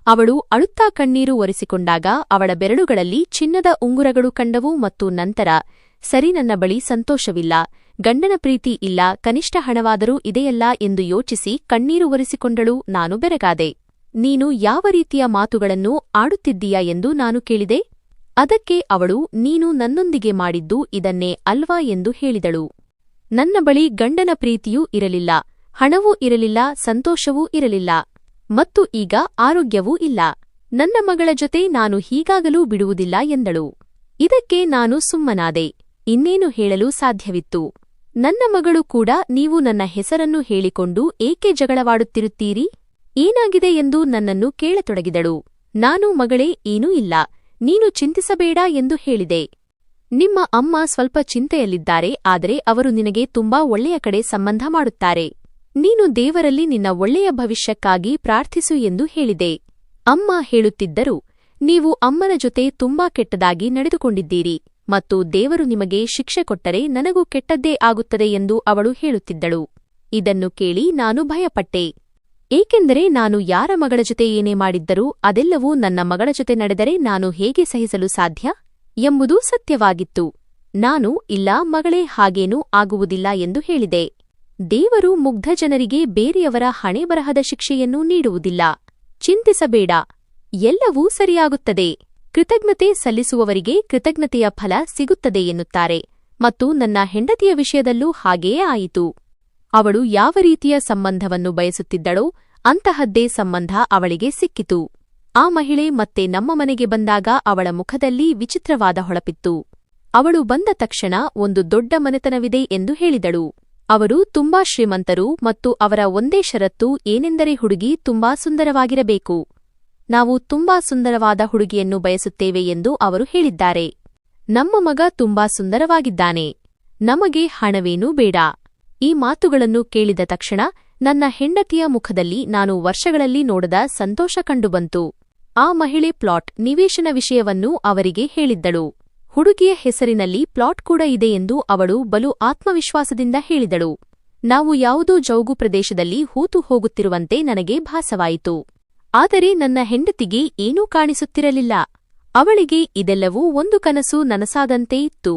ಅವಳು ಅಳುತ್ತಾ ಕಣ್ಣೀರು ಒರೆಸಿಕೊಂಡಾಗ ಅವಳ ಬೆರಳುಗಳಲ್ಲಿ ಚಿನ್ನದ ಉಂಗುರಗಳು ಕಂಡವು ಮತ್ತು ನಂತರ ಸರಿ, ನನ್ನ ಬಳಿ ಸಂತೋಷವಿಲ್ಲ, ಗಂಡನ ಪ್ರೀತಿ ಇಲ್ಲ, ಕನಿಷ್ಠ ಹಣವಾದರೂ ಇದೆಯಲ್ಲ ಎಂದು ಯೋಚಿಸಿ ಕಣ್ಣೀರು ಒರೆಸಿಕೊಂಡಳು. ನಾನು ಬೆರಗಾದೆ. ನೀನು ಯಾವ ರೀತಿಯ ಮಾತುಗಳನ್ನು ಆಡುತ್ತಿದ್ದೀಯಾ ಎಂದು ನಾನು ಕೇಳಿದೆ. ಅದಕ್ಕೆ ಅವಳು ನೀನು ನನ್ನೊಂದಿಗೆ ಮಾಡಿದ್ದು ಇದನ್ನೇ ಅಲ್ವಾ ಎಂದು ಹೇಳಿದಳು. ನನ್ನ ಬಳಿ ಗಂಡನ ಪ್ರೀತಿಯೂ ಇರಲಿಲ್ಲ, ಹಣವೂ ಇರಲಿಲ್ಲ, ಸಂತೋಷವೂ ಇರಲಿಲ್ಲ ಮತ್ತು ಈಗ ಆರೋಗ್ಯವೂ ಇಲ್ಲ. ನನ್ನ ಮಗಳ ಜೊತೆ ನಾನು ಹೀಗಾಗಲೂ ಬಿಡುವುದಿಲ್ಲ ಎಂದಳು. ಇದಕ್ಕೆ ನಾನು ಸುಮ್ಮನಾದೆ. ಇನ್ನೇನು ಹೇಳಲು ಸಾಧ್ಯವಿತ್ತು. ನನ್ನ ಮಗಳು ಕೂಡ ನೀವು ನನ್ನ ಹೆಸರನ್ನು ಹೇಳಿಕೊಂಡು ಏಕೆ ಜಗಳವಾಡುತ್ತಿರುತ್ತೀರಿ, ಏನಾಗಿದೆ ಎಂದು ನನ್ನನ್ನು ಕೇಳತೊಡಗಿದಳು. ನಾನು ಮಗಳೇ ಏನೂ ಇಲ್ಲ, ನೀನು ಚಿಂತಿಸಬೇಡ ಎಂದು ಹೇಳಿದೆ. ನಿಮ್ಮ ಅಮ್ಮ ಸ್ವಲ್ಪ ಚಿಂತೆಯಲ್ಲಿದ್ದಾರೆ, ಆದರೆ ಅವರು ನಿನಗೆ ತುಂಬಾ ಒಳ್ಳೆಯ ಕಡೆ ಸಂಬಂಧ ಮಾಡುತ್ತಾರೆ. ನೀನು ದೇವರಲ್ಲಿ ನಿನ್ನ ಒಳ್ಳೆಯ ಭವಿಷ್ಯಕ್ಕಾಗಿ ಪ್ರಾರ್ಥಿಸು ಎಂದು ಹೇಳಿದೆ. ಅಮ್ಮ ಹೇಳುತ್ತಿದ್ದರು, ನೀವು ಅಮ್ಮನ ಜೊತೆ ತುಂಬಾ ಕೆಟ್ಟದಾಗಿ ನಡೆದುಕೊಂಡಿದ್ದೀರಿ ಮತ್ತು ದೇವರು ನಿಮಗೆ ಶಿಕ್ಷೆ ಕೊಟ್ಟರೆ ನನಗೂ ಕೆಟ್ಟದ್ದೇ ಆಗುತ್ತದೆ ಎಂದು ಅವಳು ಹೇಳುತ್ತಿದ್ದಳು. ಇದನ್ನು ಕೇಳಿ ನಾನು ಭಯಪಟ್ಟೆ. ಏಕೆಂದರೆ ನಾನು ಯಾರ ಮಗಳ ಜೊತೆ ಏನೇ ಮಾಡಿದ್ದರೂ ಅದೆಲ್ಲವೂ ನನ್ನ ಮಗಳ ಜೊತೆ ನಡೆದರೆ ನಾನು ಹೇಗೆ ಸಹಿಸಲು ಸಾಧ್ಯ ಎಂಬುದು ಸತ್ಯವಾಗಿತ್ತು. ನಾನು ಇಲ್ಲ ಮಗಳೇ, ಹಾಗೇನೂ ಆಗುವುದಿಲ್ಲ ಎಂದು ಹೇಳಿದೆ. ದೇವರು ಮುಗ್ಧ ಜನರಿಗೆ ಬೇರೆಯವರ ಹಣೆಬರಹದ ಶಿಕ್ಷೆಯನ್ನು ನೀಡುವುದಿಲ್ಲ. ಚಿಂತಿಸಬೇಡ, ಎಲ್ಲವೂ ಸರಿಯಾಗುತ್ತದೆ. ಕೃತಜ್ಞತೆ ಸಲ್ಲಿಸುವವರಿಗೆ ಕೃತಜ್ಞತೆಯ ಫಲ ಸಿಗುತ್ತದೆ ಎನ್ನುತ್ತಾರೆ ಮತ್ತು ನನ್ನ ಹೆಂಡತಿಯ ವಿಷಯದಲ್ಲೂ ಹಾಗೆಯೇ ಆಯಿತು. ಅವಳು ಯಾವ ರೀತಿಯ ಸಂಬಂಧವನ್ನು ಬಯಸುತ್ತಿದ್ದಳೋ ಅಂತಹದ್ದೇ ಸಂಬಂಧ ಅವಳಿಗೆ ಸಿಕ್ಕಿತು. ಆ ಮಹಿಳೆ ಮತ್ತೆ ನಮ್ಮ ಮನೆಗೆ ಬಂದಾಗ ಅವಳ ಮುಖದಲ್ಲಿ ವಿಚಿತ್ರವಾದ ಹೊಳಪಿತ್ತು. ಅವಳು ಬಂದ ತಕ್ಷಣ ಒಂದು ದೊಡ್ಡ ಮನೆತನವಿದೆ ಎಂದು ಹೇಳಿದಳು. ಅವರು ತುಂಬಾ ಶ್ರೀಮಂತರು ಮತ್ತು ಅವರ ಒಂದೇ ಷರತ್ತು ಏನೆಂದರೆ ಹುಡುಗಿ ತುಂಬಾ ಸುಂದರವಾಗಿರಬೇಕು. ನಾವು ತುಂಬಾ ಸುಂದರವಾದ ಹುಡುಗಿಯನ್ನು ಬಯಸುತ್ತೇವೆ ಎಂದು ಅವರು ಹೇಳಿದ್ದಾರೆ. ನಮ್ಮ ಮಗ ತುಂಬಾ ಸುಂದರವಾಗಿದ್ದಾನೆ, ನಮಗೆ ಹಣವೇನೂ ಬೇಡ. ಈ ಮಾತುಗಳನ್ನು ಕೇಳಿದ ತಕ್ಷಣ ನನ್ನ ಹೆಂಡತಿಯ ಮುಖದಲ್ಲಿ ನಾನು ವರ್ಷಗಳಲ್ಲಿ ನೋಡದ ಸಂತೋಷ ಕಂಡುಬಂತು. ಆ ಮಹಿಳೆ ಪ್ಲಾಟ್ ನಿವೇಶನ ವಿಷಯವನ್ನು ಅವರಿಗೆ ಹೇಳಿದ್ದಳು. ಹುಡುಗಿಯ ಹೆಸರಿನಲ್ಲಿ ಪ್ಲಾಟ್ ಕೂಡ ಇದೆ ಎಂದು ಅವಳು ಬಲು ಆತ್ಮವಿಶ್ವಾಸದಿಂದ ಹೇಳಿದಳು. ನಾವು ಯಾವುದೋ ಜೌಗು ಪ್ರದೇಶದಲ್ಲಿ ಹೂತು ಹೋಗುತ್ತಿರುವಂತೆ ನನಗೆ ಭಾಸವಾಯಿತು. ಆದರೆ ನನ್ನ ಹೆಂಡತಿಗೆ ಏನೂ ಕಾಣಿಸುತ್ತಿರಲಿಲ್ಲ. ಅವಳಿಗೆ ಇದೆಲ್ಲವೂ ಒಂದು ಕನಸು ನನಸಾದಂತೆ ಇತ್ತು.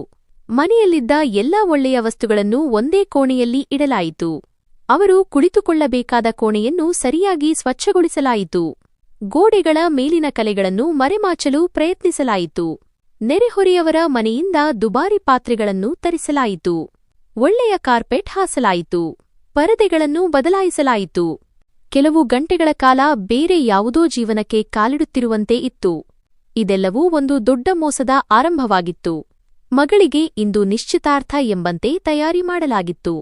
ಮನೆಯಲ್ಲಿದ್ದ ಎಲ್ಲಾ ಒಳ್ಳೆಯ ವಸ್ತುಗಳನ್ನು ಒಂದೇ ಕೋಣೆಯಲ್ಲಿ ಇಡಲಾಯಿತು. ಅವರು ಕುಳಿತುಕೊಳ್ಳಬೇಕಾದ ಕೋಣೆಯನ್ನು ಸರಿಯಾಗಿ ಸ್ವಚ್ಛಗೊಳಿಸಲಾಯಿತು. ಗೋಡೆಗಳ ಮೇಲಿನ ಕಲೆಗಳನ್ನು ಮರೆಮಾಚಲು ಪ್ರಯತ್ನಿಸಲಾಯಿತು. ನೆರೆಹೊರೆಯವರ ಮನೆಯಿಂದ ದುಬಾರಿ ಪಾತ್ರೆಗಳನ್ನು ತರಿಸಲಾಯಿತು. ಒಳ್ಳೆಯ ಕಾರ್ಪೆಟ್ ಹಾಸಲಾಯಿತು. ಪರದೆಗಳನ್ನು ಬದಲಾಯಿಸಲಾಯಿತು. ಕೆಲವು ಗಂಟೆಗಳ ಕಾಲ ಬೇರೆ ಯಾವುದೋ ಜೀವನಕ್ಕೆ ಕಾಲಿಡುತ್ತಿರುವಂತೆ ಇತ್ತು. ಇದೆಲ್ಲವೂ ಒಂದು ದೊಡ್ಡ ಮೋಸದ ಆರಂಭವಾಗಿತ್ತು. ಮಗಳಿಗೆ ಇಂದು ನಿಶ್ಚಿತಾರ್ಥ ಎಂಬಂತೆ ತಯಾರಿ ಮಾಡಲಾಗಿತ್ತು.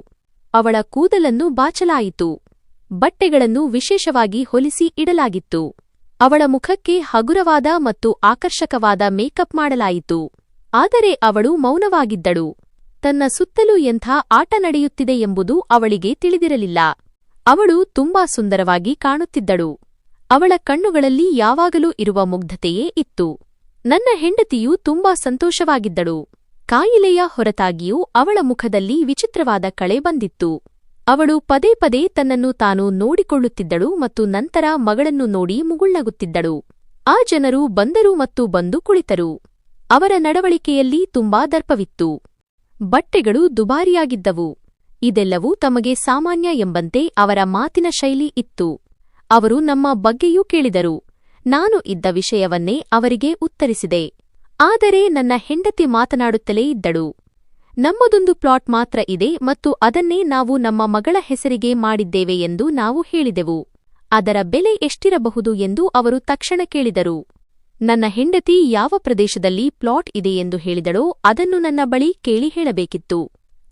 ಅವಳ ಕೂದಲನ್ನು ಬಾಚಲಾಯಿತು. ಬಟ್ಟೆಗಳನ್ನು ವಿಶೇಷವಾಗಿ ಹೊಲಿಸಿ ಇಡಲಾಗಿತ್ತು. ಅವಳ ಮುಖಕ್ಕೆ ಹಗುರವಾದ ಮತ್ತು ಆಕರ್ಷಕವಾದ ಮೇಕಪ್ ಮಾಡಲಾಯಿತು. ಆದರೆ ಅವಳು ಮೌನವಾಗಿದ್ದಳು. ತನ್ನ ಸುತ್ತಲೂ ಎಂಥ ಆಟ ನಡೆಯುತ್ತಿದೆ ಎಂಬುದು ಅವಳಿಗೆ ತಿಳಿದಿರಲಿಲ್ಲ. ಅವಳು ತುಂಬಾ ಸುಂದರವಾಗಿ ಕಾಣುತ್ತಿದ್ದಳು. ಅವಳ ಕಣ್ಣುಗಳಲ್ಲಿ ಯಾವಾಗಲೂ ಇರುವ ಮುಗ್ಧತೆಯೇ ಇತ್ತು. ನನ್ನ ಹೆಂಡತಿಯು ತುಂಬಾ ಸಂತೋಷವಾಗಿದ್ದಳು. ಕಾಯಿಲೆಯ ಹೊರತಾಗಿಯೂ ಅವಳ ಮುಖದಲ್ಲಿ ವಿಚಿತ್ರವಾದ ಕಳೆ ಬಂದಿತ್ತು. ಅವಳು ಪದೇ ಪದೇ ತನ್ನನ್ನು ತಾನು ನೋಡಿಕೊಳ್ಳುತ್ತಿದ್ದಳು ಮತ್ತು ನಂತರ ಮಗಳನ್ನು ನೋಡಿ ಮುಗುಳ್ನಗುತ್ತಿದ್ದಳು. ಆ ಜನರು ಬಂದರು ಮತ್ತು ಬಂದು ಕುಳಿತರು. ಅವರ ನಡವಳಿಕೆಯಲ್ಲಿ ತುಂಬಾ ದರ್ಪವಿತ್ತು. ಬಟ್ಟೆಗಳು ದುಬಾರಿಯಾಗಿದ್ದವು. ಇದೆಲ್ಲವೂ ತಮಗೆ ಸಾಮಾನ್ಯ ಎಂಬಂತೆ ಅವರ ಮಾತಿನ ಶೈಲಿ ಇತ್ತು. ಅವರು ನಮ್ಮ ಬಗ್ಗೆಯೂ ಕೇಳಿದರು. ನಾನು ಇದ್ದ ವಿಷಯವನ್ನೇ ಅವರಿಗೆ ಉತ್ತರಿಸಿದೆ. ಆದರೆ ನನ್ನ ಹೆಂಡತಿ ಮಾತನಾಡುತ್ತಲೇ ಇದ್ದಳು. ನಮ್ಮದೊಂದು ಪ್ಲಾಟ್ ಮಾತ್ರ ಇದೆ ಮತ್ತು ಅದನ್ನೇ ನಾವು ನಮ್ಮ ಮಗಳ ಹೆಸರಿಗೆ ಮಾಡಿದ್ದೇವೆ ಎಂದು ನಾವು ಹೇಳಿದೆವು. ಅದರ ಬೆಲೆ ಎಷ್ಟಿರಬಹುದು ಎಂದು ಅವರು ತಕ್ಷಣ ಕೇಳಿದರು. ನನ್ನ ಹೆಂಡತಿ ಯಾವ ಪ್ರದೇಶದಲ್ಲಿ ಪ್ಲಾಟ್ ಇದೆ ಎಂದು ಹೇಳಿದಳೋ ಅದನ್ನು ನನ್ನ ಬಳಿ ಕೇಳಿ ಹೇಳಬೇಕಿತ್ತು.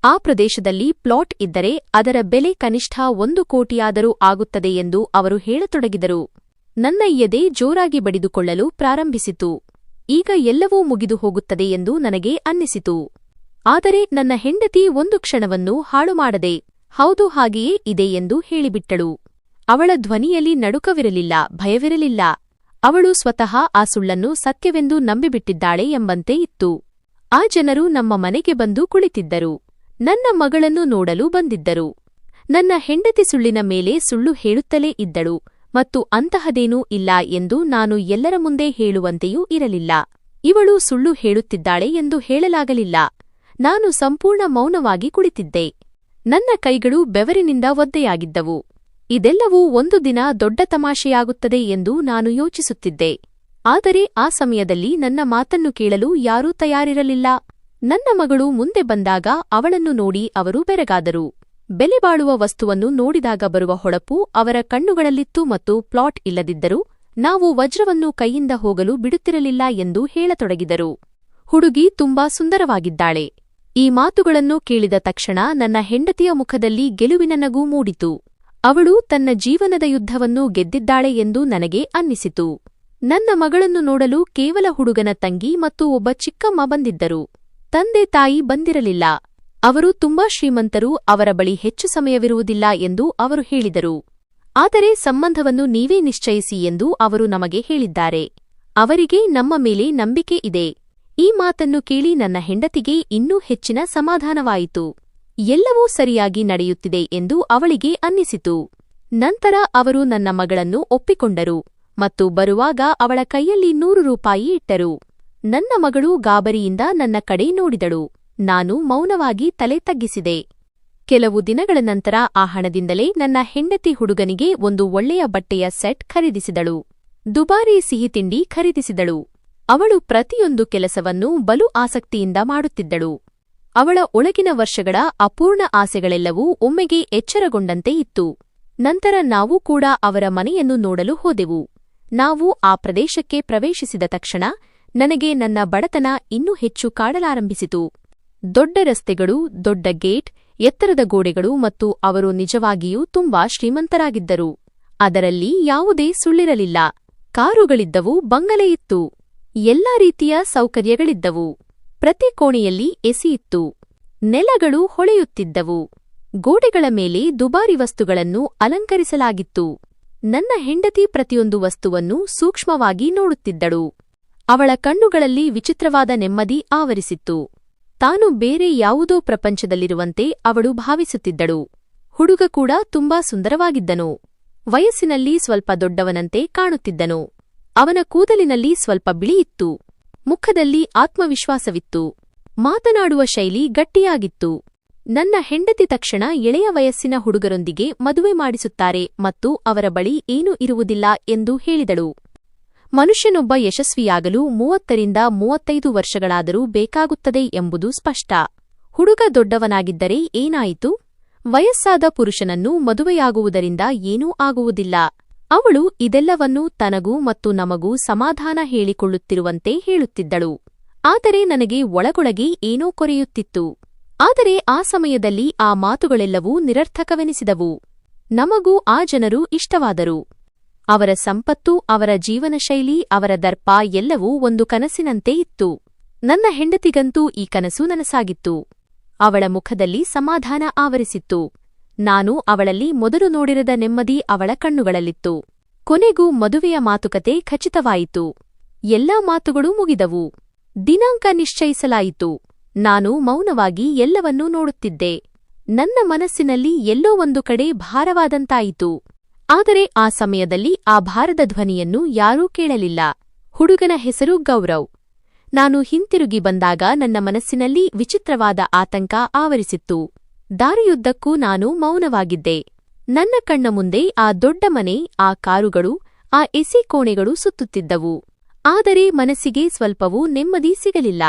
ಆ ಪ್ರದೇಶದಲ್ಲಿ ಪ್ಲಾಟ್ ಇದ್ದರೆ ಅದರ ಬೆಲೆ ಕನಿಷ್ಠ 1 ಕೋಟಿಯಾದರೂ ಆಗುತ್ತದೆ ಎಂದು ಅವರು ಹೇಳತೊಡಗಿದರು. ನನ್ನ ಎದೆ ಜೋರಾಗಿ ಬಡಿದುಕೊಳ್ಳಲು ಪ್ರಾರಂಭಿಸಿತು. ಈಗ ಎಲ್ಲವೂ ಮುಗಿದು ಹೋಗುತ್ತದೆ ಎಂದು ನನಗೆ ಅನ್ನಿಸಿತು. ಆದರೆ ನನ್ನ ಹೆಂಡತಿ ಒಂದು ಕ್ಷಣವನ್ನೂ ಹಾಳುಮಾಡದೆ ಹೌದು ಹಾಗೆಯೇ ಇದೆ ಎಂದು ಹೇಳಿಬಿಟ್ಟಳು. ಅವಳ ಧ್ವನಿಯಲ್ಲಿ ನಡುಕವಿರಲಿಲ್ಲ, ಭಯವಿರಲಿಲ್ಲ. ಅವಳು ಸ್ವತಃ ಆ ಸುಳ್ಳನ್ನು ಸತ್ಯವೆಂದು ನಂಬಿಬಿಟ್ಟಿದ್ದಾಳೆ ಎಂಬಂತೆ ಇತ್ತು. ಆ ಜನರು ನಮ್ಮ ಮನೆಗೆ ಬಂದು ಕುಳಿತಿದ್ದರು. ನನ್ನ ಮಗಳನ್ನು ನೋಡಲು ಬಂದಿದ್ದರು. ನನ್ನ ಹೆಂಡತಿ ಸುಳ್ಳಿನ ಮೇಲೆ ಸುಳ್ಳು ಹೇಳುತ್ತಲೇ ಇದ್ದಳು ಮತ್ತು ಅಂತಹದೇನೂ ಇಲ್ಲ ಎಂದು ನಾನು ಎಲ್ಲರ ಮುಂದೆ ಹೇಳುವಂತೆಯೂ ಇರಲಿಲ್ಲ. ಇವಳು ಸುಳ್ಳು ಹೇಳುತ್ತಿದ್ದಾಳೆ ಎಂದು ಹೇಳಲಾಗಲಿಲ್ಲ. ನಾನು ಸಂಪೂರ್ಣ ಮೌನವಾಗಿ ಕುಳಿತಿದ್ದೆ. ನನ್ನ ಕೈಗಳು ಬೆವರಿನಿಂದ ಒದ್ದೆಯಾಗಿದ್ದವು. ಇದೆಲ್ಲವೂ ಒಂದು ದಿನ ದೊಡ್ಡ ತಮಾಷೆಯಾಗುತ್ತದೆ ಎಂದು ನಾನು ಯೋಚಿಸುತ್ತಿದ್ದೆ. ಆದರೆ ಆ ಸಮಯದಲ್ಲಿ ನನ್ನ ಮಾತನ್ನು ಕೇಳಲು ಯಾರೂ ತಯಾರಿರಲಿಲ್ಲ. ನನ್ನ ಮಗಳು ಮುಂದೆ ಬಂದಾಗ ಅವಳನ್ನು ನೋಡಿ ಅವರು ಬೆರಗಾದರು. ಬೆಲೆಬಾಳುವ ವಸ್ತುವನ್ನು ನೋಡಿದಾಗ ಬರುವ ಹೊಳಪು ಅವರ ಕಣ್ಣುಗಳಲ್ಲಿತ್ತು ಮತ್ತು ಪ್ಲಾಟ್ ಇಲ್ಲದಿದ್ದರೂ ನಾವು ವಜ್ರವನ್ನು ಕೈಯಿಂದ ಹೋಗಲು ಬಿಡುತ್ತಿರಲಿಲ್ಲ ಎಂದು ಹೇಳತೊಡಗಿದರು. ಹುಡುಗಿ ತುಂಬಾ ಸುಂದರವಾಗಿದ್ದಾಳೆ. ಈ ಮಾತುಗಳನ್ನು ಕೇಳಿದ ತಕ್ಷಣ ನನ್ನ ಹೆಂಡತಿಯ ಮುಖದಲ್ಲಿ ಗೆಲುವಿನ ನಗು ಮೂಡಿತು. ಅವಳು ತನ್ನ ಜೀವನದ ಯುದ್ಧವನ್ನು ಗೆದ್ದಿದ್ದಾಳೆ ಎಂದು ನನಗೆ ಅನ್ನಿಸಿತು. ನನ್ನ ಮಗಳನ್ನು ನೋಡಲು ಕೇವಲ ಹುಡುಗನ ತಂಗಿ ಮತ್ತು ಒಬ್ಬ ಚಿಕ್ಕಮ್ಮ ಬಂದಿದ್ದರು. ತಂದೆ ತಾಯಿ ಬಂದಿರಲಿಲ್ಲ. ಅವರು ತುಂಬಾ ಶ್ರೀಮಂತರು, ಅವರ ಬಳಿ ಹೆಚ್ಚು ಸಮಯವಿರುವುದಿಲ್ಲ ಎಂದು ಅವರು ಹೇಳಿದರು. ಆದರೆ ಸಂಬಂಧವನ್ನು ನೀವೇ ನಿಶ್ಚಯಿಸಿ ಎಂದು ಅವರು ನಮಗೆ ಹೇಳಿದ್ದಾರೆ. ಅವರಿಗೆ ನಮ್ಮ ಮೇಲೆ ನಂಬಿಕೆ ಇದೆ. ಈ ಮಾತನ್ನು ಕೇಳಿ ನನ್ನ ಹೆಂಡತಿಗೆ ಇನ್ನೂ ಹೆಚ್ಚಿನ ಸಮಾಧಾನವಾಯಿತು. ಎಲ್ಲವೂ ಸರಿಯಾಗಿ ನಡೆಯುತ್ತಿದೆ ಎಂದು ಅವಳಿಗೆ ಅನ್ನಿಸಿತು. ನಂತರ ಅವರು ನನ್ನ ಮಗಳನ್ನು ಒಪ್ಪಿಕೊಂಡರು ಮತ್ತು ಬರುವಾಗ ಅವಳ ಕೈಯಲ್ಲಿ 100 ರೂಪಾಯಿ ಇಟ್ಟರು. ನನ್ನ ಮಗಳು ಗಾಬರಿಯಿಂದ ನನ್ನ ಕಡೆ ನೋಡಿದಳು. ನಾನು ಮೌನವಾಗಿ ತಲೆ ತಗ್ಗಿಸಿದೆ. ಕೆಲವು ದಿನಗಳ ನಂತರ ಆ ಹಣದಿಂದಲೇ ನನ್ನ ಹೆಂಡತಿ ಹುಡುಗನಿಗೆ ಒಂದು ಒಳ್ಳೆಯ ಬಟ್ಟೆಯ ಸೆಟ್ ಖರೀದಿಸಿದಳು. ದುಬಾರಿ ಸಿಹಿತಿಂಡಿ ಖರೀದಿಸಿದಳು. ಅವಳು ಪ್ರತಿಯೊಂದು ಕೆಲಸವನ್ನೂ ಬಲು ಆಸಕ್ತಿಯಿಂದ ಮಾಡುತ್ತಿದ್ದಳು. ಅವಳ ಒಳಗಿನ ವರ್ಷಗಳ ಅಪೂರ್ಣ ಆಸೆಗಳೆಲ್ಲವೂ ಒಮ್ಮೆಗೆ ಎಚ್ಚರಗೊಂಡಂತೆ ಇತ್ತು. ನಂತರ ನಾವು ಕೂಡ ಅವರ ಮನೆಯನ್ನು ನೋಡಲು ಹೋದೆವು. ನಾವು ಆ ಪ್ರದೇಶಕ್ಕೆ ಪ್ರವೇಶಿಸಿದ ತಕ್ಷಣ ನನಗೆ ನನ್ನ ಬಡತನ ಇನ್ನೂ ಹೆಚ್ಚು ಕಾಡಲಾರಂಭಿಸಿತು. ದೊಡ್ಡ ರಸ್ತೆಗಳು, ದೊಡ್ಡ ಗೇಟ್, ಎತ್ತರದ ಗೋಡೆಗಳು ಮತ್ತು ಅವರು ನಿಜವಾಗಿಯೂ ತುಂಬಾ ಶ್ರೀಮಂತರಾಗಿದ್ದರು. ಅದರಲ್ಲಿ ಯಾವುದೇ ಸುಳ್ಳಿರಲಿಲ್ಲ. ಕಾರುಗಳಿದ್ದವು, ಬಂಗಲೆಯಿತ್ತು. ಎಲ್ಲಾ ರೀತಿಯ ಸೌಕರ್ಯಗಳಿದ್ದವು. ಪ್ರತಿ ಕೋಣೆಯಲ್ಲಿ ಎಸಿ ಇತ್ತು. ನೆಲಗಳು ಹೊಳೆಯುತ್ತಿದ್ದವು. ಗೋಡೆಗಳ ಮೇಲೆ ದುಬಾರಿ ವಸ್ತುಗಳನ್ನು ಅಲಂಕರಿಸಲಾಗಿತ್ತು. ನನ್ನ ಹೆಂಡತಿ ಪ್ರತಿಯೊಂದು ವಸ್ತುವನ್ನು ಸೂಕ್ಷ್ಮವಾಗಿ ನೋಡುತ್ತಿದ್ದಳು. ಅವಳ ಕಣ್ಣುಗಳಲ್ಲಿ ವಿಚಿತ್ರವಾದ ನೆಮ್ಮದಿ ಆವರಿಸಿತ್ತು. ತಾನು ಬೇರೆ ಯಾವುದೋ ಪ್ರಪಂಚದಲ್ಲಿರುವಂತೆ ಅವಳು ಭಾವಿಸುತ್ತಿದ್ದಳು. ಹುಡುಗ ಕೂಡ ತುಂಬಾ ಸುಂದರವಾಗಿದ್ದನು. ವಯಸ್ಸಿನಲ್ಲಿ ಸ್ವಲ್ಪ ದೊಡ್ಡವನಂತೆ ಕಾಣುತ್ತಿದ್ದನು. ಅವನ ಕೂದಲಿನಲ್ಲಿ ಸ್ವಲ್ಪ ಬಿಳಿಯಿತ್ತು. ಮುಖದಲ್ಲಿ ಆತ್ಮವಿಶ್ವಾಸವಿತ್ತು. ಮಾತನಾಡುವ ಶೈಲಿ ಗಟ್ಟಿಯಾಗಿತ್ತು. ನನ್ನ ಹೆಂಡತಿ ತಕ್ಷಣ ಎಳೆಯ ವಯಸ್ಸಿನ ಹುಡುಗರೊಂದಿಗೆ ಮದುವೆ ಮಾಡಿಸುತ್ತಾರೆ ಮತ್ತು ಅವರ ಬಳಿ ಏನೂ ಇರುವುದಿಲ್ಲ ಎಂದು ಹೇಳಿದಳು. ಮನುಷ್ಯನೊಬ್ಬ ಯಶಸ್ವಿಯಾಗಲು 30ರಿಂದ 35 ವರ್ಷಗಳಾದರೂ ಬೇಕಾಗುತ್ತದೆ ಎಂಬುದು ಸ್ಪಷ್ಟ. ಹುಡುಗ ದೊಡ್ಡವನಾಗಿದ್ದರೆ ಏನಾಯಿತು? ವಯಸ್ಸಾದ ಪುರುಷನನ್ನು ಮದುವೆಯಾಗುವುದರಿಂದ ಏನೂ ಆಗುವುದಿಲ್ಲ. ಅವಳು ಇದೆಲ್ಲವನ್ನೂ ತನಗೂ ಮತ್ತು ನಮಗೂ ಸಮಾಧಾನ ಹೇಳಿಕೊಳ್ಳುತ್ತಿರುವಂತೆ ಹೇಳುತ್ತಿದ್ದಳು. ಆದರೆ ನನಗೆ ಒಳಗೊಳಗೆ ಏನೋ ಕೊರೆಯುತ್ತಿತ್ತು. ಆದರೆ ಆ ಸಮಯದಲ್ಲಿ ಆ ಮಾತುಗಳೆಲ್ಲವೂ ನಿರರ್ಥಕವೆನಿಸಿದವು. ನಮಗೂ ಆ ಜನರು ಇಷ್ಟವಾದರು. ಅವರ ಸಂಪತ್ತು, ಅವರ ಜೀವನಶೈಲಿ, ಅವರ ದರ್ಪ ಎಲ್ಲವೂ ಒಂದು ಕನಸಿನಂತೆ ಇತ್ತು. ನನ್ನ ಹೆಂಡತಿಗಂತೂ ಈ ಕನಸು ನನಸಾಗಿತ್ತು. ಅವಳ ಮುಖದಲ್ಲಿ ಸಮಾಧಾನ ಆವರಿಸಿತ್ತು. ನಾನು ಅವಳಲ್ಲಿ ಮೊದಲು ನೋಡಿರದ ನೆಮ್ಮದಿ ಅವಳ ಕಣ್ಣುಗಳಲ್ಲಿತ್ತು. ಕೊನೆಗೂ ಮದುವೆಯ ಮಾತುಕತೆ ಖಚಿತವಾಯಿತು. ಎಲ್ಲಾ ಮಾತುಗಳೂ ಮುಗಿದವು. ದಿನಾಂಕ ನಿಶ್ಚಯಿಸಲಾಯಿತು. ನಾನು ಮೌನವಾಗಿ ಎಲ್ಲವನ್ನೂ ನೋಡುತ್ತಿದ್ದೆ. ನನ್ನ ಮನಸ್ಸಿನಲ್ಲಿ ಎಲ್ಲೋ ಒಂದು ಕಡೆ ಭಾರವಾದಂತಾಯಿತು. ಆದರೆ ಆ ಸಮಯದಲ್ಲಿ ಆ ಭಾರದ ಧ್ವನಿಯನ್ನು ಯಾರೂ ಕೇಳಲಿಲ್ಲ. ಹುಡುಗನ ಹೆಸರು ಗೌರವ್. ನಾನು ಹಿಂತಿರುಗಿ ಬಂದಾಗ ನನ್ನ ಮನಸ್ಸಿನಲ್ಲಿ ವಿಚಿತ್ರವಾದ ಆತಂಕ ಆವರಿಸಿತ್ತು. ದಾರಿಯುದ್ದಕ್ಕೂ ನಾನು ಮೌನವಾಗಿದ್ದೆ. ನನ್ನ ಕಣ್ಣ ಮುಂದೆ ಆ ದೊಡ್ಡ ಮನೆ, ಆ ಕಾರುಗಳು, ಆ ಎಸಿ ಕೋಣೆಗಳು ಸುತ್ತುತ್ತಿದ್ದವು. ಆದರೆ ಮನಸ್ಸಿಗೆ ಸ್ವಲ್ಪವೂ ನೆಮ್ಮದಿ ಸಿಗಲಿಲ್ಲ.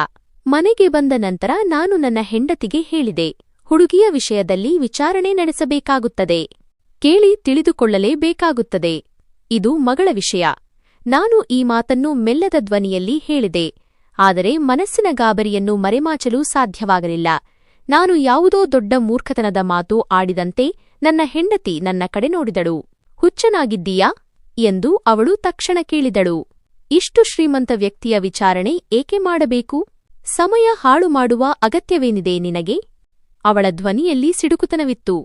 ಮನೆಗೆ ಬಂದ ನಂತರ ನಾನು ನನ್ನ ಹೆಂಡತಿಗೆ ಹೇಳಿದೆ, ಹುಡುಗಿಯ ವಿಷಯದಲ್ಲಿ ವಿಚಾರಣೆ ನಡೆಸಬೇಕಾಗುತ್ತದೆ. ಕೇಳಿ ತಿಳಿದುಕೊಳ್ಳಲೇಬೇಕಾಗುತ್ತದೆ. ಇದು ಮಗಳ ವಿಷಯ. ನಾನು ಈ ಮಾತನ್ನು ಮೆಲ್ಲದ ಧ್ವನಿಯಲ್ಲಿ ಹೇಳಿದೆ. ಆದರೆ ಮನಸ್ಸಿನ ಗಾಬರಿಯನ್ನು ಮರೆಮಾಚಲು ಸಾಧ್ಯವಾಗಲಿಲ್ಲ. ನಾನು ಯಾವುದೋ ದೊಡ್ಡ ಮೂರ್ಖತನದ ಮಾತು ಆಡಿದಂತೆ ನನ್ನ ಹೆಂಡತಿ ನನ್ನ ಕಡೆ ನೋಡಿದಳು. ಹುಚ್ಚನಾಗಿದ್ದೀಯಾ ಎಂದು ಅವಳು ತಕ್ಷಣ ಕೇಳಿದಳು. ಇಷ್ಟು ಶ್ರೀಮಂತ ವ್ಯಕ್ತಿಯ ವಿಚಾರಣೆ ಏಕೆ ಮಾಡಬೇಕು? ಸಮಯ ಹಾಳು ಮಾಡುವ ಅಗತ್ಯವೇನಿದೆ ನಿನಗೆ? ಅವಳ ಧ್ವನಿಯಲ್ಲಿ ಸಿಡುಕುತನವಿತ್ತು.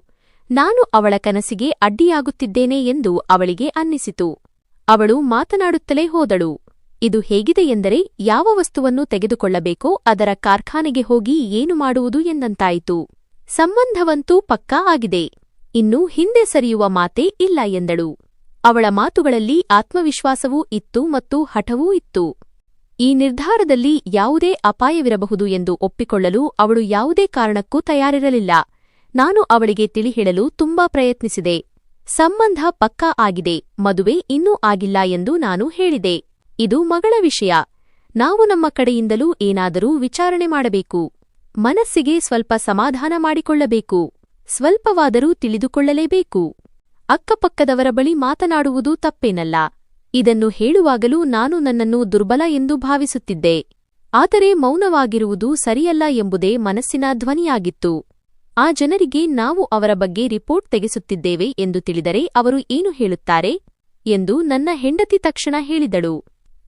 ನಾನು ಅವಳ ಕನಸಿಗೆ ಅಡ್ಡಿಯಾಗುತ್ತಿದ್ದೇನೆ ಎಂದು ಅವಳಿಗೆ ಅನ್ನಿಸಿತು. ಅವಳು ಮಾತನಾಡುತ್ತಲೇ ಹೋದಳು. ಇದು ಹೇಗಿದೆ ಎಂದರೆ, ಯಾವ ವಸ್ತುವನ್ನು ತೆಗೆದುಕೊಳ್ಳಬೇಕೋ ಅದರ ಕಾರ್ಖಾನೆಗೆ ಹೋಗಿ ಏನು ಮಾಡುವುದು ಎಂದಂತಾಯಿತು. ಸಂಬಂಧವಂತೂ ಪಕ್ಕಾ ಆಗಿದೆ. ಇನ್ನು ಹಿಂದೆ ಸರಿಯುವ ಮಾತೇ ಇಲ್ಲ ಎಂದಳು. ಅವಳ ಮಾತುಗಳಲ್ಲಿ ಆತ್ಮವಿಶ್ವಾಸವೂ ಇತ್ತು ಮತ್ತು ಹಠವೂ ಇತ್ತು. ಈ ನಿರ್ಧಾರದಲ್ಲಿ ಯಾವುದೇ ಅಪಾಯವಿರಬಹುದು ಎಂದು ಒಪ್ಪಿಕೊಳ್ಳಲು ಅವಳು ಯಾವುದೇ ಕಾರಣಕ್ಕೂ ತಯಾರಿರಲಿಲ್ಲ. ನಾನು ಅವಳಿಗೆ ತಿಳಿಹೇಳಲು ತುಂಬಾ ಪ್ರಯತ್ನಿಸಿದೆ. ಸಂಬಂಧ ಪಕ್ಕಾ ಆಗಿದೆ, ಮದುವೆ ಇನ್ನೂ ಆಗಿಲ್ಲ ಎಂದು ನಾನು ಹೇಳಿದೆ. ಇದು ಮಗಳ ವಿಷಯ. ನಾವು ನಮ್ಮ ಕಡೆಯಿಂದಲೂ ಏನಾದರೂ ವಿಚಾರಣೆ ಮಾಡಬೇಕು. ಮನಸ್ಸಿಗೆ ಸ್ವಲ್ಪ ಸಮಾಧಾನ ಮಾಡಿಕೊಳ್ಳಬೇಕು. ಸ್ವಲ್ಪವಾದರೂ ತಿಳಿದುಕೊಳ್ಳಲೇಬೇಕು. ಅಕ್ಕಪಕ್ಕದವರ ಬಳಿ ಮಾತನಾಡುವುದು ತಪ್ಪೇನಲ್ಲ. ಇದನ್ನು ಹೇಳುವಾಗಲೂ ನಾನು ನನ್ನನ್ನು ದುರ್ಬಲ ಎಂದು ಭಾವಿಸುತ್ತಿದ್ದೆ. ಆದರೆ ಮೌನವಾಗಿರುವುದು ಸರಿಯಲ್ಲ ಎಂಬುದೇ ಮನಸ್ಸಿನ ಧ್ವನಿಯಾಗಿತ್ತು. ಆ ಜನರಿಗೆ ನಾವು ಅವರ ಬಗ್ಗೆ ರಿಪೋರ್ಟ್ ತೆಗೆಸುತ್ತಿದ್ದೇವೆ ಎಂದು ತಿಳಿದರೆ ಅವರು ಏನು ಹೇಳುತ್ತಾರೆ ಎಂದು ನನ್ನ ಹೆಂಡತಿ ತಕ್ಷಣ ಹೇಳಿದಳು.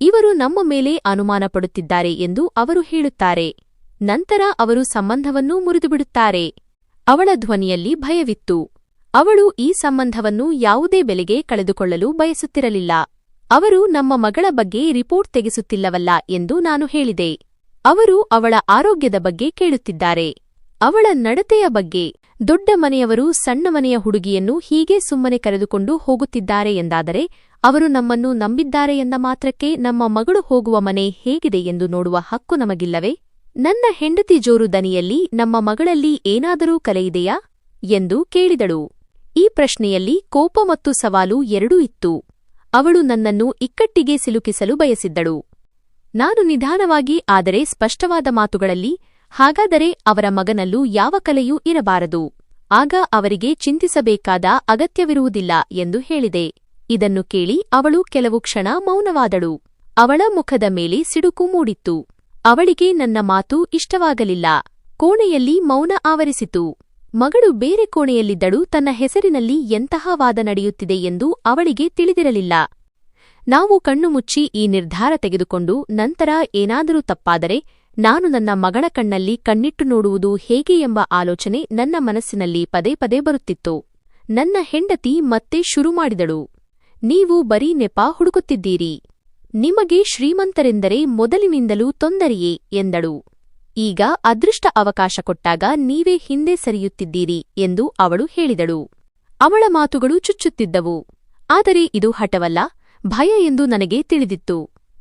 ಇವರು ನಮ್ಮ ಮೇಲೆ ಅನುಮಾನ ಪಡುತ್ತಿದ್ದಾರೆ ಎಂದು ಅವರು ಹೇಳುತ್ತಾರೆ. ನಂತರ ಅವರು ಸಂಬಂಧವನ್ನೂ ಮುರಿದುಬಿಡುತ್ತಾರೆ. ಅವಳ ಧ್ವನಿಯಲ್ಲಿ ಭಯವಿತ್ತು. ಅವಳು ಈ ಸಂಬಂಧವನ್ನು ಯಾವುದೇ ಬೆಲೆಗೆ ಕಳೆದುಕೊಳ್ಳಲು ಬಯಸುತ್ತಿರಲಿಲ್ಲ. ಅವರು ನಮ್ಮ ಮಗಳ ಬಗ್ಗೆ ರಿಪೋರ್ಟ್ ತೆಗೆಸುತ್ತಿಲ್ಲವಲ್ಲ ಎಂದು ನಾನು ಹೇಳಿದೆ. ಅವರು ಅವಳ ಆರೋಗ್ಯದ ಬಗ್ಗೆ ಕೇಳುತ್ತಿದ್ದಾರೆ, ಅವಳ ನಡತೆಯ ಬಗ್ಗೆ. ದೊಡ್ಡ ಮನೆಯವರು ಸಣ್ಣ ಮನೆಯ ಹುಡುಗಿಯನ್ನು ಹೀಗೆ ಸುಮ್ಮನೆ ಕರೆದುಕೊಂಡು ಹೋಗುತ್ತಿದ್ದಾರೆ ಎಂದಾದರೆ, ಅವರು ನಮ್ಮನ್ನು ನಂಬಿದ್ದಾರೆ ಎಂದ ಮಾತ್ರಕ್ಕೆ ನಮ್ಮ ಮಗಳು ಹೋಗುವ ಮನೆ ಹೇಗಿದೆ ಎಂದು ನೋಡುವ ಹಕ್ಕು ನಮಗಿಲ್ಲವೇ? ನನ್ನ ಹೆಂಡತಿ ಜೋರು ದನಿಯಲ್ಲಿ ನಮ್ಮ ಮಗಳಲ್ಲಿ ಏನಾದರೂ ಕಲೆಯಿದೆಯಾ ಎಂದು ಕೇಳಿದಳು. ಈ ಪ್ರಶ್ನೆಯಲ್ಲಿ ಕೋಪ ಮತ್ತು ಸವಾಲು ಎರಡೂ ಇತ್ತು. ಅವಳು ನನ್ನನ್ನು ಇಕ್ಕಟ್ಟಿಗೆ ಸಿಲುಕಿಸಲು ಬಯಸಿದ್ದಳು. ನಾನು ನಿಧಾನವಾಗಿ ಆದರೆ ಸ್ಪಷ್ಟವಾದ ಮಾತುಗಳಲ್ಲಿ, ಹಾಗಾದರೆ ಅವರ ಮಗನಲ್ಲೂ ಯಾವ ಕಲೆಯೂ ಇರಬಾರದು. ಆಗ ಅವರಿಗೆ ಚಿಂತಿಸಬೇಕಾದ ಅಗತ್ಯವಿರುವುದಿಲ್ಲ ಎಂದು ಹೇಳಿದೆ. ಇದನ್ನು ಕೇಳಿ ಅವಳು ಕೆಲವು ಕ್ಷಣ ಮೌನವಾದಳು. ಅವಳ ಮುಖದ ಮೇಲೆ ಸಿಡುಕು ಮೂಡಿತ್ತು. ಅವಳಿಗೆ ನನ್ನ ಮಾತು ಇಷ್ಟವಾಗಲಿಲ್ಲ. ಕೋಣೆಯಲ್ಲಿ ಮೌನ ಆವರಿಸಿತು. ಮಗಳು ಬೇರೆ ಕೋಣೆಯಲ್ಲಿದ್ದಳು. ತನ್ನ ಹೆಸರಿನಲ್ಲಿ ಎಂತಹ ವಾದ ನಡೆಯುತ್ತಿದೆ ಎಂದು ಅವಳಿಗೆ ತಿಳಿದಿರಲಿಲ್ಲ. ನಾವು ಕಣ್ಣು ಮುಚ್ಚಿ ಈ ನಿರ್ಧಾರ ತೆಗೆದುಕೊಂಡು ನಂತರ ಏನಾದರೂ ತಪ್ಪಾದರೆ ನಾನು ನನ್ನ ಮಗಳ ಕಣ್ಣಲ್ಲಿ ಕಣ್ಣಿಟ್ಟು ನೋಡುವುದು ಹೇಗೆ ಎಂಬ ಆಲೋಚನೆ ನನ್ನ ಮನಸ್ಸಿನಲ್ಲಿ ಪದೇ ಪದೇ ಬರುತ್ತಿತ್ತು. ನನ್ನ ಹೆಂಡತಿ ಮತ್ತೆ ಶುರು ಮಾಡಿದಳು. ನೀವು ಬರೀ ನೆಪ ಹುಡುಕುತ್ತಿದ್ದೀರಿ. ನಿಮಗೆ ಶ್ರೀಮಂತರೆಂದರೆ ಮೊದಲಿನಿಂದಲೂ ತೊಂದರೆಯೇ ಎಂದಳು. ಈಗ ಅದೃಷ್ಟ ಅವಕಾಶ ಕೊಟ್ಟಾಗ ನೀವೇ ಹಿಂದೆ ಸರಿಯುತ್ತಿದ್ದೀರಿ ಎಂದು ಅವಳು ಹೇಳಿದಳು. ಅವಳ ಮಾತುಗಳು ಚುಚ್ಚುತ್ತಿದ್ದವು. ಆದರೆ ಇದು ಹಠವಲ್ಲ, ಭಯ ಎಂದು ನನಗೆ ತಿಳಿದಿತ್ತು.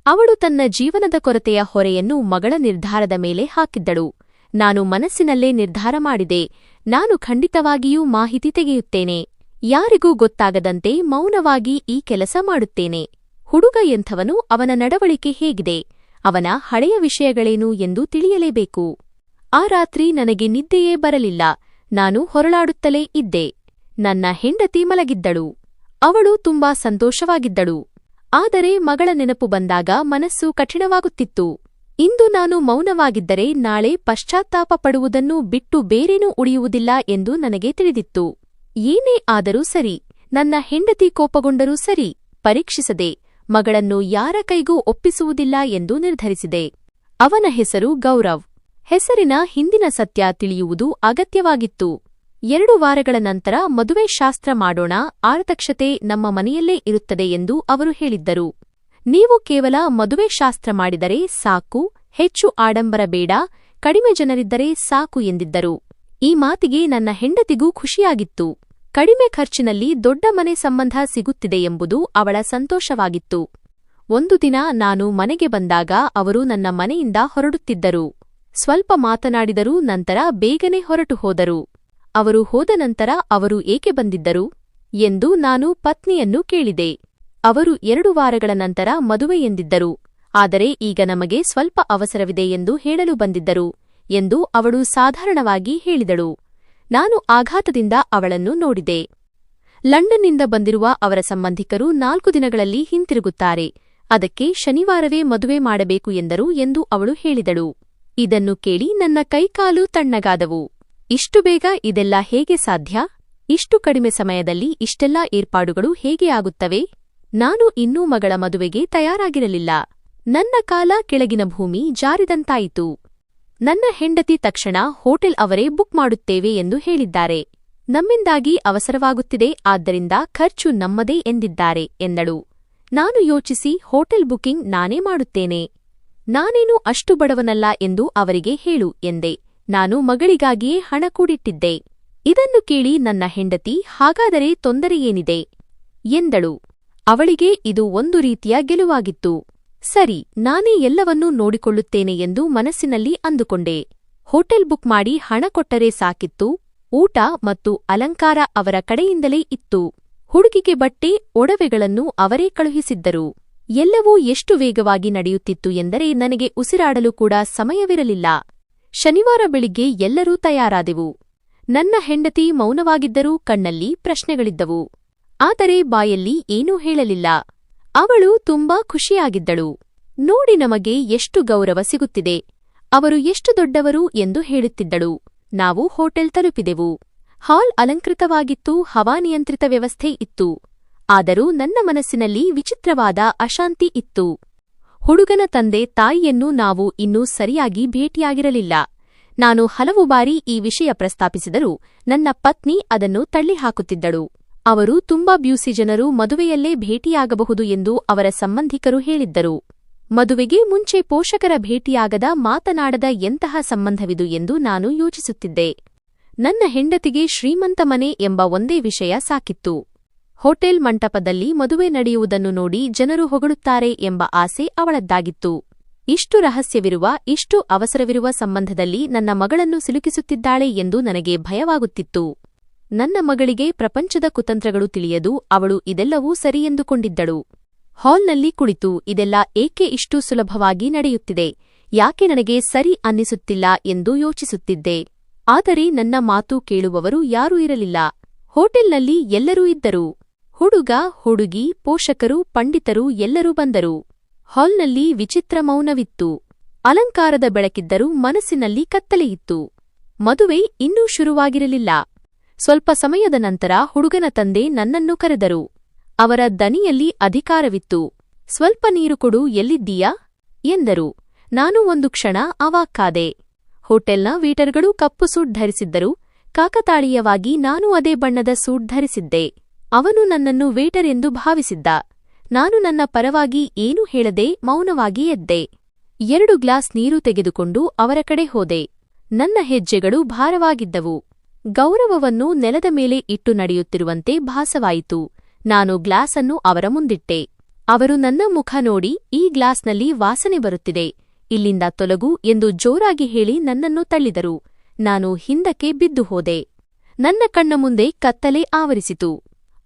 ಅವಳು ತನ್ನ ಜೀವನದ ಕೊರತೆಯ ಹೊರೆಯನ್ನು ಮಗಳ ನಿರ್ಧಾರದ ಮೇಲೆ ಹಾಕಿದ್ದಳು. ನಾನು ಮನಸ್ಸಿನಲ್ಲೇ ನಿರ್ಧಾರ ಮಾಡಿದೆ, ನಾನು ಖಂಡಿತವಾಗಿಯೂ ಮಾಹಿತಿ ತೆಗೆಯುತ್ತೇನೆ. ಯಾರಿಗೂ ಗೊತ್ತಾಗದಂತೆ ಮೌನವಾಗಿ ಈ ಕೆಲಸ ಮಾಡುತ್ತೇನೆ. ಹುಡುಗ ಎಂಥವನು, ಅವನ ನಡವಳಿಕೆ ಹೇಗಿದೆ, ಅವನ ಹಳೆಯ ವಿಷಯಗಳೇನು ಎಂದು ತಿಳಿಯಲೇಬೇಕು. ಆ ರಾತ್ರಿ ನನಗೆ ನಿದ್ದೆಯೇ ಬರಲಿಲ್ಲ. ನಾನು ಹೊರಳಾಡುತ್ತಲೇ ಇದ್ದೆ. ನನ್ನ ಹೆಂಡತಿ ಮಲಗಿದ್ದಳು. ಅವಳು ತುಂಬಾ ಸಂತೋಷವಾಗಿದ್ದಳು. ಆದರೆ ಮಗಳ ನೆನಪು ಬಂದಾಗ ಮನಸ್ಸು ಕಠಿಣವಾಗುತ್ತಿತ್ತು. ಇಂದು ನಾನು ಮೌನವಾಗಿದ್ದರೆ ನಾಳೆ ಪಶ್ಚಾತ್ತಾಪ ಪಡುವುದನ್ನು ಬಿಟ್ಟು ಬೇರೇನೂ ಉಳಿಯುವುದಿಲ್ಲ ಎಂದು ನನಗೆ ತಿಳಿದಿತ್ತು. ಏನೇ ಆದರೂ ಸರಿ, ನನ್ನ ಹೆಂಡತಿ ಕೋಪಗೊಂಡರೂ ಸರಿ, ಪರೀಕ್ಷಿಸದೆ ಮಗಳನ್ನು ಯಾರ ಕೈಗೂ ಒಪ್ಪಿಸುವುದಿಲ್ಲ ಎಂದು ನಿರ್ಧರಿಸಿದೆ. ಅವನ ಹೆಸರು ಗೌರವ್. ಹೆಸರಿನ ಹಿಂದಿನ ಸತ್ಯ ತಿಳಿಯುವುದು ಅಗತ್ಯವಾಗಿತ್ತು. 2 ವಾರಗಳ ನಂತರ ಮದುವೆ ಶಾಸ್ತ್ರ ಮಾಡೋಣ, ಆರತಕ್ಷತೆ ನಮ್ಮ ಮನೆಯಲ್ಲೇ ಇರುತ್ತದೆ ಎಂದು ಅವರು ಹೇಳಿದ್ದರು. ನೀವು ಕೇವಲ ಮದುವೆ ಶಾಸ್ತ್ರ ಮಾಡಿದರೆ ಸಾಕು, ಹೆಚ್ಚು ಆಡಂಬರ ಬೇಡ, ಕಡಿಮೆ ಜನರಿದ್ದರೆ ಸಾಕು ಎಂದಿದ್ದರು. ಈ ಮಾತಿಗೆ ನನ್ನ ಹೆಂಡತಿಗೂ ಖುಷಿಯಾಗಿತ್ತು. ಕಡಿಮೆ ಖರ್ಚಿನಲ್ಲಿ ದೊಡ್ಡ ಮನೆ ಸಂಬಂಧ ಸಿಗುತ್ತಿದೆ ಎಂಬುದು ಅವಳ ಸಂತೋಷವಾಗಿತ್ತು. ಒಂದು ದಿನ ನಾನು ಮನೆಗೆ ಬಂದಾಗ ಅವರು ನನ್ನ ಮನೆಯಿಂದ ಹೊರಡುತ್ತಿದ್ದರು. ಸ್ವಲ್ಪ ಮಾತನಾಡಿದರೂ ನಂತರ ಬೇಗನೆ ಹೊರಟು ಹೋದರು. ಅವರು ಹೋದ ನಂತರ ಅವರು ಏಕೆ ಬಂದಿದ್ದರು ಎಂದು ನಾನು ಪತ್ನಿಯನ್ನು ಕೇಳಿದೆ. ಅವರು 2 ವಾರಗಳ ನಂತರ ಮದುವೆ ಎಂದಿದ್ದರು, ಆದರೆ ಈಗ ನಮಗೆ ಸ್ವಲ್ಪ ಅವಸರವಿದೆ ಎಂದು ಹೇಳಲು ಬಂದಿದ್ದರು ಎಂದು ಅವಳು ಸಾಧಾರಣವಾಗಿ ಹೇಳಿದಳು. ನಾನು ಆಘಾತದಿಂದ ಅವಳನ್ನು ನೋಡಿದೆ. ಲಂಡನ್ನಿಂದ ಬಂದಿರುವ ಅವರ ಸಂಬಂಧಿಕರು 4 ದಿನಗಳಲ್ಲಿ ಹಿಂತಿರುಗುತ್ತಾರೆ. ಅದಕ್ಕೆ ಶನಿವಾರವೇ ಮದುವೆ ಮಾಡಬೇಕು ಎಂದರು ಎಂದು ಅವಳು ಹೇಳಿದಳು. ಇದನ್ನು ಕೇಳಿ ನನ್ನ ಕೈಕಾಲು ತಣ್ಣಗಾದವು. ಇಷ್ಟು ಬೇಗ ಇದೆಲ್ಲ ಹೇಗೆ ಸಾಧ್ಯ? ಇಷ್ಟು ಕಡಿಮೆ ಸಮಯದಲ್ಲಿ ಇಷ್ಟೆಲ್ಲ ಏರ್ಪಾಡುಗಳು ಹೇಗೆ ಆಗುತ್ತವೆ? ನಾನು ಇನ್ನೂ ಮಗಳ ಮದುವೆಗೆ ತಯಾರಾಗಿರಲಿಲ್ಲ. ನನ್ನ ಕಾಲ ಕೆಳಗಿನ ಭೂಮಿ ಜಾರಿದಂತಾಯಿತು. ನನ್ನ ಹೆಂಡತಿ ತಕ್ಷಣ ಹೋಟೆಲ್ ಅವರೇ ಬುಕ್ ಮಾಡುತ್ತೇವೆ ಎಂದು ಹೇಳಿದ್ದಾರೆ. ನಮ್ಮಿಂದಾಗಿ ಅವಸರವಾಗುತ್ತಿದೆ, ಆದ್ದರಿಂದ ಖರ್ಚು ನಮ್ಮದೇ ಎಂದಿದ್ದಾರೆ ಎಂದಳು. ನಾನು ಯೋಚಿಸಿ ಹೋಟೆಲ್ ಬುಕಿಂಗ್ ನಾನೇ ಮಾಡುತ್ತೇನೆ. ನಾನೇನು ಅಷ್ಟು ಬಡವನಲ್ಲ ಎಂದು ಅವರಿಗೆ ಹೇಳು ಎಂದೆ. ನಾನು ಮಗಳಿಗಾಗಿಯೇ ಹಣ ಕೂಡಿಟ್ಟಿದ್ದೆ. ಇದನ್ನು ಕೇಳಿ ನನ್ನ ಹೆಂಡತಿ ಹಾಗಾದರೆ ತೊಂದರೆಯೇನಿದೆ ಎಂದಳು. ಅವಳಿಗೆ ಇದು ಒಂದು ರೀತಿಯ ಗೆಲುವಾಗಿತ್ತು. ಸರಿ, ನಾನೇ ಎಲ್ಲವನ್ನೂ ನೋಡಿಕೊಳ್ಳುತ್ತೇನೆ ಎಂದು ಮನಸ್ಸಿನಲ್ಲಿ ಅಂದುಕೊಂಡೆ. ಹೋಟೆಲ್ ಬುಕ್ ಮಾಡಿ ಹಣ ಕೊಟ್ಟರೆ ಸಾಕಿತ್ತು. ಊಟ ಮತ್ತು ಅಲಂಕಾರ ಅವರ ಕಡೆಯಿಂದಲೇ ಇತ್ತು. ಹುಡುಗಿಗೆ ಬಟ್ಟೆ, ಒಡವೆಗಳನ್ನು ಅವರೇ ಕಳುಹಿಸಿದ್ದರು. ಎಲ್ಲವೂ ಎಷ್ಟು ವೇಗವಾಗಿ ನಡೆಯುತ್ತಿತ್ತು ಎಂದರೆ ನನಗೆ ಉಸಿರಾಡಲು ಕೂಡ ಸಮಯವಿರಲಿಲ್ಲ. ಶನಿವಾರ ಬೆಳಿಗ್ಗೆ ಎಲ್ಲರೂ ತಯಾರಾದೆವು. ನನ್ನ ಹೆಂಡತಿ ಮೌನವಾಗಿದ್ದರೂ ಕಣ್ಣಲ್ಲಿ ಪ್ರಶ್ನೆಗಳಿದ್ದವು. ಆದರೆ ಬಾಯಲ್ಲಿ ಏನೂ ಹೇಳಲಿಲ್ಲ. ಅವಳು ತುಂಬಾ ಖುಷಿಯಾಗಿದ್ದಳು. ನೋಡಿ, ನಮಗೆ ಎಷ್ಟು ಗೌರವ ಸಿಗುತ್ತಿದೆ, ಅವರು ಎಷ್ಟು ದೊಡ್ಡವರು ಎಂದು ಹೇಳುತ್ತಿದ್ದಳು. ನಾವು ಹೋಟೆಲ್ ತಲುಪಿದೆವು. ಹಾಲ್ ಅಲಂಕೃತವಾಗಿತ್ತು, ಹವಾನಿಯಂತ್ರಿತ ವ್ಯವಸ್ಥೆ ಇತ್ತು. ಆದರೂ ನನ್ನ ಮನಸ್ಸಿನಲ್ಲಿ ವಿಚಿತ್ರವಾದ ಅಶಾಂತಿ ಇತ್ತು. ಹುಡುಗನ ತಂದೆ ತಾಯಿಯನ್ನು ನಾವು ಇನ್ನೂ ಸರಿಯಾಗಿ ಭೇಟಿಯಾಗಿರಲಿಲ್ಲ. ನಾನು ಹಲವು ಬಾರಿ ಈ ವಿಷಯ ಪ್ರಸ್ತಾಪಿಸಿದರೂ ನನ್ನ ಪತ್ನಿ ಅದನ್ನು ತಳ್ಳಿಹಾಕುತ್ತಿದ್ದಳು. ಅವರು ತುಂಬಾ ಬ್ಯೂಸಿ ಜನರು, ಮದುವೆಯಲ್ಲೇ ಭೇಟಿಯಾಗಬಹುದು ಎಂದು ಅವರ ಸಂಬಂಧಿಕರು ಹೇಳಿದ್ದರು. ಮದುವೆಗೆ ಮುಂಚೆ ಪೋಷಕರ ಭೇಟಿಯಾಗದ, ಮಾತನಾಡದ ಎಂತಹ ಸಂಬಂಧವಿದು ಎಂದು ನಾನು ಯೋಚಿಸುತ್ತಿದ್ದೆ. ನನ್ನ ಹೆಂಡತಿಗೆ ಶ್ರೀಮಂತ ಮನೆ ಎಂಬ ಒಂದೇ ವಿಷಯ ಸಾಕಿತ್ತು. ಹೋಟೆಲ್ ಮಂಟಪದಲ್ಲಿ ಮದುವೆ ನಡೆಯುವುದನ್ನು ನೋಡಿ ಜನರು ಹೊಗಳುತ್ತಾರೆ ಎಂಬ ಆಸೆ ಅವಳದ್ದಾಗಿತ್ತು. ಇಷ್ಟು ರಹಸ್ಯವಿರುವ, ಇಷ್ಟು ಅವಸರವಿರುವ ಸಂಬಂಧದಲ್ಲಿ ನನ್ನ ಮಗಳನ್ನು ಸಿಲುಕಿಸುತ್ತಿದ್ದಾಳೆ ಎಂದು ನನಗೆ ಭಯವಾಗುತ್ತಿತ್ತು. ನನ್ನ ಮಗಳಿಗೆ ಪ್ರಪಂಚದ ಕುತಂತ್ರಗಳು ತಿಳಿಯದು. ಅವಳು ಇದೆಲ್ಲವೂ ಸರಿಯೆಂದುಕೊಂಡಿದ್ದಳು. ಹಾಲ್ನಲ್ಲಿ ಕುಳಿತು ಇದೆಲ್ಲ ಏಕೆ ಇಷ್ಟು ಸುಲಭವಾಗಿ ನಡೆಯುತ್ತಿದೆ, ಯಾಕೆ ನನಗೆ ಸರಿ ಅನ್ನಿಸುತ್ತಿಲ್ಲ ಎಂದು ಯೋಚಿಸುತ್ತಿದ್ದೆ. ಆದರೆ ನನ್ನ ಮಾತು ಕೇಳುವವರು ಯಾರೂ ಇರಲಿಲ್ಲ. ಹೋಟೆಲ್ನಲ್ಲಿ ಎಲ್ಲರೂ ಇದ್ದರು. ಹುಡುಗ, ಹುಡುಗಿ, ಪೋಷಕರು, ಪಂಡಿತರು ಎಲ್ಲರೂ ಬಂದರು. ಹಾಲ್ನಲ್ಲಿ ವಿಚಿತ್ರ ಮೌನವಿತ್ತು. ಅಲಂಕಾರದ ಬೆಳಕಿದ್ದರೂ ಮನಸ್ಸಿನಲ್ಲಿ ಕತ್ತಲೆಯಿತ್ತು. ಮದುವೆ ಇನ್ನೂ ಶುರುವಾಗಿರಲಿಲ್ಲ. ಸ್ವಲ್ಪ ಸಮಯದ ನಂತರ ಹುಡುಗನ ತಂದೆ ನನ್ನನ್ನು ಕರೆದರು. ಅವರ ದನಿಯಲ್ಲಿ ಅಧಿಕಾರವಿತ್ತು. ಸ್ವಲ್ಪ ನೀರು ಕೊಡು, ಎಲ್ಲಿದ್ದೀಯಾ ಎಂದರು. ನಾನು ಒಂದು ಕ್ಷಣ ಅವಾಕ್ಕಾದೆ. ಹೋಟೆಲ್ನ ವೀಟರ್ಗಳು ಕಪ್ಪು ಸೂಟ್ ಧರಿಸಿದ್ದರು. ಕಾಕತಾಳೀಯವಾಗಿ ನಾನು ಅದೇ ಬಣ್ಣದ ಸೂಟ್ ಧರಿಸಿದ್ದೆ. ಅವನು ನನ್ನನ್ನು ವೇಟರ್ ಎಂದು ಭಾವಿಸಿದ್ದ. ನಾನು ನನ್ನ ಪರವಾಗಿ ಏನೂ ಹೇಳದೆ ಮೌನವಾಗಿ ಎದ್ದೆ. 2 ಗ್ಲಾಸ್ ನೀರು ತೆಗೆದುಕೊಂಡು ಅವರ ಕಡೆ ಹೋದೆ. ನನ್ನ ಹೆಜ್ಜೆಗಳು ಭಾರವಾಗಿದ್ದವು. ಗೌರವವನ್ನು ನೆಲದ ಮೇಲೆ ಇಟ್ಟು ನಡೆಯುತ್ತಿರುವಂತೆ ಭಾಸವಾಯಿತು. ನಾನು ಗ್ಲಾಸನ್ನು ಅವರ ಮುಂದಿಟ್ಟೆ. ಅವರು ನನ್ನ ಮುಖ ನೋಡಿ, ಈ ಗ್ಲಾಸ್ನಲ್ಲಿ ವಾಸನೆ ಬರುತ್ತಿದೆ, ಇಲ್ಲಿಂದ ತೊಲಗು ಎಂದು ಜೋರಾಗಿ ಹೇಳಿ ನನ್ನನ್ನು ತಳ್ಳಿದರು. ನಾನು ಹಿಂದಕ್ಕೆ ಬಿದ್ದು ಹೋದೆ. ನನ್ನ ಕಣ್ಣ ಮುಂದೆ ಕತ್ತಲೆ ಆವರಿಸಿತು.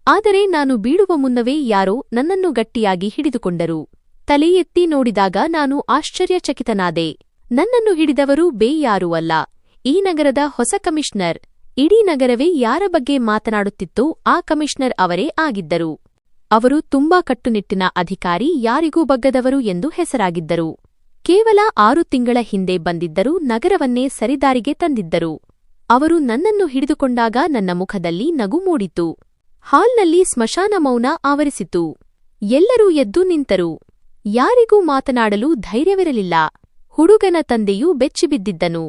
ಆದರೆ ನಾನು ಬೀಳುವ ಮುನ್ನವೇ ಯಾರೋ ನನ್ನನ್ನು ಗಟ್ಟಿಯಾಗಿ ಹಿಡಿದುಕೊಂಡರು. ತಲೆ ಎತ್ತಿ ನೋಡಿದಾಗ ನಾನು ಆಶ್ಚರ್ಯಚಕಿತನಾದೆ. ನನ್ನನ್ನು ಹಿಡಿದವರು ಬೇಯಾರೂ ಅಲ್ಲ, ಈ ನಗರದ ಹೊಸ ಕಮಿಷನರ್. ಇಡೀ ನಗರವೇ ಯಾರ ಬಗ್ಗೆ ಮಾತನಾಡುತ್ತಿತ್ತೋ ಆ ಕಮಿಷನರ್ ಅವರೇ ಆಗಿದ್ದರು. ಅವರು ತುಂಬಾ ಕಟ್ಟುನಿಟ್ಟಿನ ಅಧಿಕಾರಿ, ಯಾರಿಗೂ ಬಗ್ಗದವರು ಎಂದು ಹೆಸರಾಗಿದ್ದರು. ಕೇವಲ 6 ತಿಂಗಳ ಹಿಂದೆ ಬಂದಿದ್ದರೂ ನಗರವನ್ನೇ ಸರಿದಾರಿಗೆ ತಂದಿದ್ದರು. ಅವರು ನನ್ನನ್ನು ಹಿಡಿದುಕೊಂಡಾಗ ನನ್ನ ಮುಖದಲ್ಲಿ ನಗು ಮೂಡಿತು. ಹಾಲ್ನಲ್ಲಿ ಸ್ಮಶಾನ ಮೌನ ಆವರಿಸಿತು. ಎಲ್ಲರೂ ಎದ್ದು ನಿಂತರು. ಯಾರಿಗೂ ಮಾತನಾಡಲು ಧೈರ್ಯವಿರಲಿಲ್ಲ. ಹುಡುಗನ ತಂದೆಯೂ ಬೆಚ್ಚಿಬಿದ್ದಿದ್ದನು.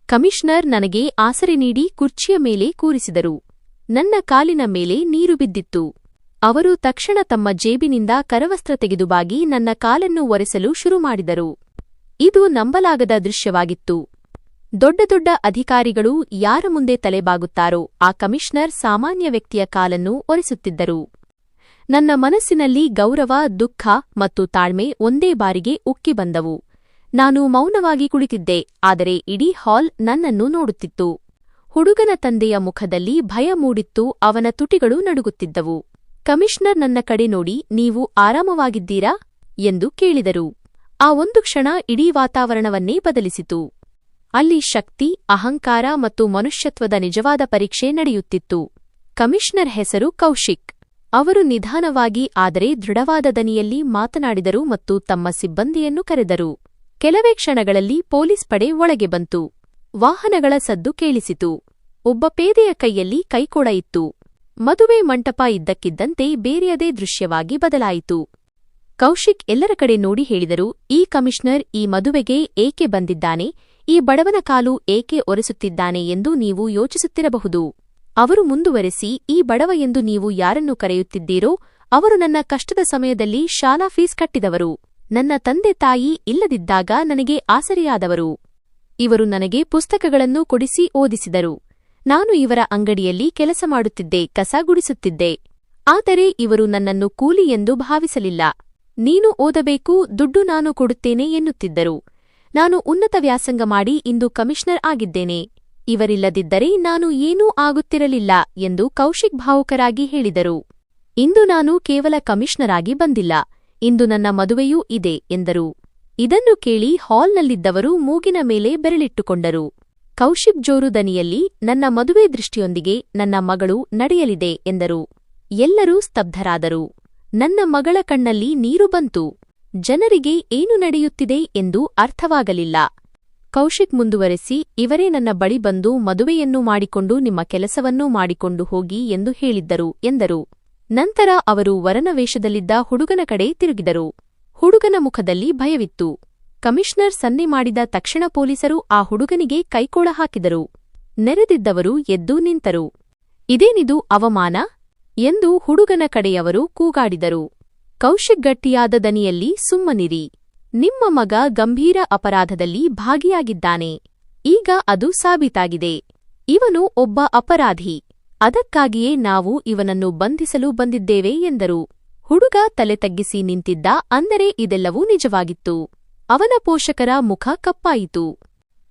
ಕಮಿಷನರ್ ನನಗೆ ಆಸರೆ ನೀಡಿ ಕುರ್ಚಿಯ ಮೇಲೆ ಕೂರಿಸಿದರು. ನನ್ನ ಕಾಲಿನ ಮೇಲೆ ನೀರು ಬಿದ್ದಿತ್ತು. ಅವರು ತಕ್ಷಣ ತಮ್ಮ ಜೇಬಿನಿಂದ ಕರವಸ್ತ್ರ ತೆಗೆದು ಬಾಗಿ ನನ್ನ ಕಾಲನ್ನು ಒರೆಸಲು ಶುರುಮಾಡಿದರು. ಇದು ನಂಬಲಾಗದ ದೃಶ್ಯವಾಗಿತ್ತು. ದೊಡ್ಡ ದೊಡ್ಡ ಅಧಿಕಾರಿಗಳು ಯಾರ ಮುಂದೆ ತಲೆಬಾಗುತ್ತಾರೋ ಆ ಕಮಿಷನರ್ ಸಾಮಾನ್ಯ ವ್ಯಕ್ತಿಯ ಕಾಲನ್ನು ಒರೆಸುತ್ತಿದ್ದರು. ನನ್ನ ಮನಸ್ಸಿನಲ್ಲಿ ಗೌರವ, ದುಃಖ ಮತ್ತು ತಾಳ್ಮೆ ಒಂದೇ ಬಾರಿಗೆ ಉಕ್ಕಿ ಬಂದವು. ನಾನು ಮೌನವಾಗಿ ಕುಳಿತಿದ್ದೆ, ಆದರೆ ಇಡೀ ಹಾಲ್ ನನ್ನನ್ನು ನೋಡುತ್ತಿತ್ತು. ಹುಡುಗನ ತಂದೆಯ ಮುಖದಲ್ಲಿ ಭಯ ಮೂಡಿತ್ತು, ಅವನ ತುಟಿಗಳು ನಡುಗುತ್ತಿದ್ದವು. ಕಮಿಷನರ್ ನನ್ನ ಕಡೆ ನೋಡಿ, ನೀವು ಆರಾಮವಾಗಿದ್ದೀರಾ ಎಂದು ಕೇಳಿದರು. ಆ ಒಂದು ಕ್ಷಣ ಇಡೀ ವಾತಾವರಣವನ್ನೇ ಬದಲಿಸಿತು. ಅಲ್ಲಿ ಶಕ್ತಿ, ಅಹಂಕಾರ ಮತ್ತು ಮನುಷ್ಯತ್ವದ ನಿಜವಾದ ಪರೀಕ್ಷೆ ನಡೆಯುತ್ತಿತ್ತು. ಕಮಿಷನರ್ ಹೆಸರು ಕೌಶಿಕ್. ಅವರು ನಿಧಾನವಾಗಿ ಆದರೆ ದೃಢವಾದ ದನಿಯಲ್ಲಿ ಮಾತನಾಡಿದರು ಮತ್ತು ತಮ್ಮ ಸಿಬ್ಬಂದಿಯನ್ನು ಕರೆದರು. ಕೆಲವೇ ಕ್ಷಣಗಳಲ್ಲಿ ಪೊಲೀಸ್ ಪಡೆ ಒಳಗೆ ಬಂತು. ವಾಹನಗಳ ಸದ್ದು ಕೇಳಿಸಿತು. ಒಬ್ಬ ಪೇದೆಯ ಕೈಯಲ್ಲಿ ಕೈಕೊಡ ಇತ್ತು. ಮದುವೆ ಮಂಟಪ ಇದ್ದಕ್ಕಿದ್ದಂತೆ ಬೇರೆಯದೇ ದೃಶ್ಯವಾಗಿ ಬದಲಾಯಿತು. ಕೌಶಿಕ್ ಎಲ್ಲರ ಕಡೆ ನೋಡಿ ಹೇಳಿದರು, ಈ ಕಮಿಷನರ್ ಈ ಮದುವೆಗೆ ಏಕೆ ಬಂದಿದ್ದಾನೆ, ಈ ಬಡವನ ಕಾಲು ಏಕೆ ಒರೆಸುತ್ತಿದ್ದಾನೆ ಎಂದು ನೀವು ಯೋಚಿಸುತ್ತಿರಬಹುದು. ಅವರು ಮುಂದುವರೆಸಿ, ಈ ಬಡವ ಎಂದು ನೀವು ಯಾರನ್ನು ಕರೆಯುತ್ತಿದ್ದೀರೋ ಅವರು ನನ್ನ ಕಷ್ಟದ ಸಮಯದಲ್ಲಿ ಶಾಲಾ ಫೀಸ್ ಕಟ್ಟಿದವರು, ನನ್ನ ತಂದೆ ತಾಯಿ ಇಲ್ಲದಿದ್ದಾಗ ನನಗೆ ಆಸರೆಯಾದವರು. ಇವರು ನನಗೆ ಪುಸ್ತಕಗಳನ್ನು ಕೊಡಿಸಿ ಓದಿಸಿದರು. ನಾನು ಇವರ ಅಂಗಡಿಯಲ್ಲಿ ಕೆಲಸ ಮಾಡುತ್ತಿದ್ದೆ, ಕಸ ಗುಡಿಸುತ್ತಿದ್ದೆ. ಆದರೆ ಇವರು ನನ್ನನ್ನು ಕೂಲಿ ಎಂದು ಭಾವಿಸಲಿಲ್ಲ. ನೀನು ಓದಬೇಕು, ದುಡ್ಡು ನಾನು ಕೊಡುತ್ತೇನೆ ಎನ್ನುತ್ತಿದ್ದರು. ನಾನು ಉನ್ನತ ವ್ಯಾಸಂಗ ಮಾಡಿ ಇಂದು ಕಮಿಷನರ್ ಆಗಿದ್ದೇನೆ. ಇವರಿಲ್ಲದಿದ್ದರೆ ನಾನು ಏನೂ ಆಗುತ್ತಿರಲಿಲ್ಲ ಎಂದು ಕೌಶಿಕ್ ಭಾವುಕರಾಗಿ ಹೇಳಿದರು. ಇಂದು ನಾನು ಕೇವಲ ಕಮಿಷನರ್ ಆಗಿ ಬಂದಿಲ್ಲ, ಇಂದು ನನ್ನ ಮದುವೆಯೂ ಇದೆ ಎಂದರು. ಇದನ್ನು ಕೇಳಿ ಹಾಲ್ನಲ್ಲಿದ್ದವರು ಮೂಗಿನ ಮೇಲೆ ಬೆರಳಿಟ್ಟುಕೊಂಡರು. ಕೌಶಿಕ್ ಜೋರು ದನಿಯಲ್ಲಿ, ನನ್ನ ಮದುವೆ ದೃಷ್ಟಿಯೊಂದಿಗೆ ನನ್ನ ಮಗಳು ನಡೆಯಲಿದೆ ಎಂದರು. ಎಲ್ಲರೂ ಸ್ತಬ್ಧರಾದರು. ನನ್ನ ಮಗಳ ಕಣ್ಣಲ್ಲಿ ನೀರು ಬಂತು. ಜನರಿಗೆ ಏನು ನಡೆಯುತ್ತಿದೆ ಎಂದು ಅರ್ಥವಾಗಲಿಲ್ಲ. ಕೌಶಿಕ್ ಮುಂದುವರೆಸಿ, ಇವರೇ ನನ್ನ ಬಳಿ ಬಂದು ಮದುವೆಯನ್ನು ಮಾಡಿಕೊಂಡು ನಿಮ್ಮ ಕೆಲಸವನ್ನೂ ಮಾಡಿಕೊಂಡು ಹೋಗಿ ಎಂದು ಹೇಳಿದ್ದರು ಎಂದರು. ನಂತರ ಅವರು ವರನ ವೇಷದಲ್ಲಿದ್ದ ಹುಡುಗನ ಕಡೆ ತಿರುಗಿದರು. ಹುಡುಗನ ಮುಖದಲ್ಲಿ ಭಯವಿತ್ತು. ಕಮಿಷನರ್ ಸನ್ನೆ ಮಾಡಿದ ತಕ್ಷಣ ಪೊಲೀಸರು ಆ ಹುಡುಗನಿಗೆ ಕೈಕೋಳ ಹಾಕಿದರು. ನೆರೆದಿದ್ದವರು ಎದ್ದು ನಿಂತರು. ಇದೇನಿದು ಅವಮಾನ ಎಂದು ಹುಡುಗನ ಕಡೆಯವರು ಕೂಗಾಡಿದರು. ಕೌಶಿಕ್ ಗಟ್ಟಿಯಾದ ದನಿಯಲ್ಲಿ, ಸುಮ್ಮನಿರಿ. ನಿಮ್ಮ ಮಗ ಗಂಭೀರ ಅಪರಾಧದಲ್ಲಿ ಭಾಗಿಯಾಗಿದ್ದಾನೆ. ಈಗ ಅದು ಸಾಬೀತಾಗಿದೆ. ಇವನು ಒಬ್ಬ ಅಪರಾಧಿ. ಅದಕ್ಕಾಗಿಯೇ ನಾವು ಇವನನ್ನು ಬಂಧಿಸಲು ಬಂದಿದ್ದೇವೆ ಎಂದರು. ಹುಡುಗ ತಲೆ ತಗ್ಗಿಸಿ ನಿಂತಿದ್ದ, ಅಂದರೆ ಇದೆಲ್ಲವೂ ನಿಜವಾಗಿತ್ತು. ಅವನ ಪೋಷಕರ ಮುಖ ಕಪ್ಪಾಯಿತು.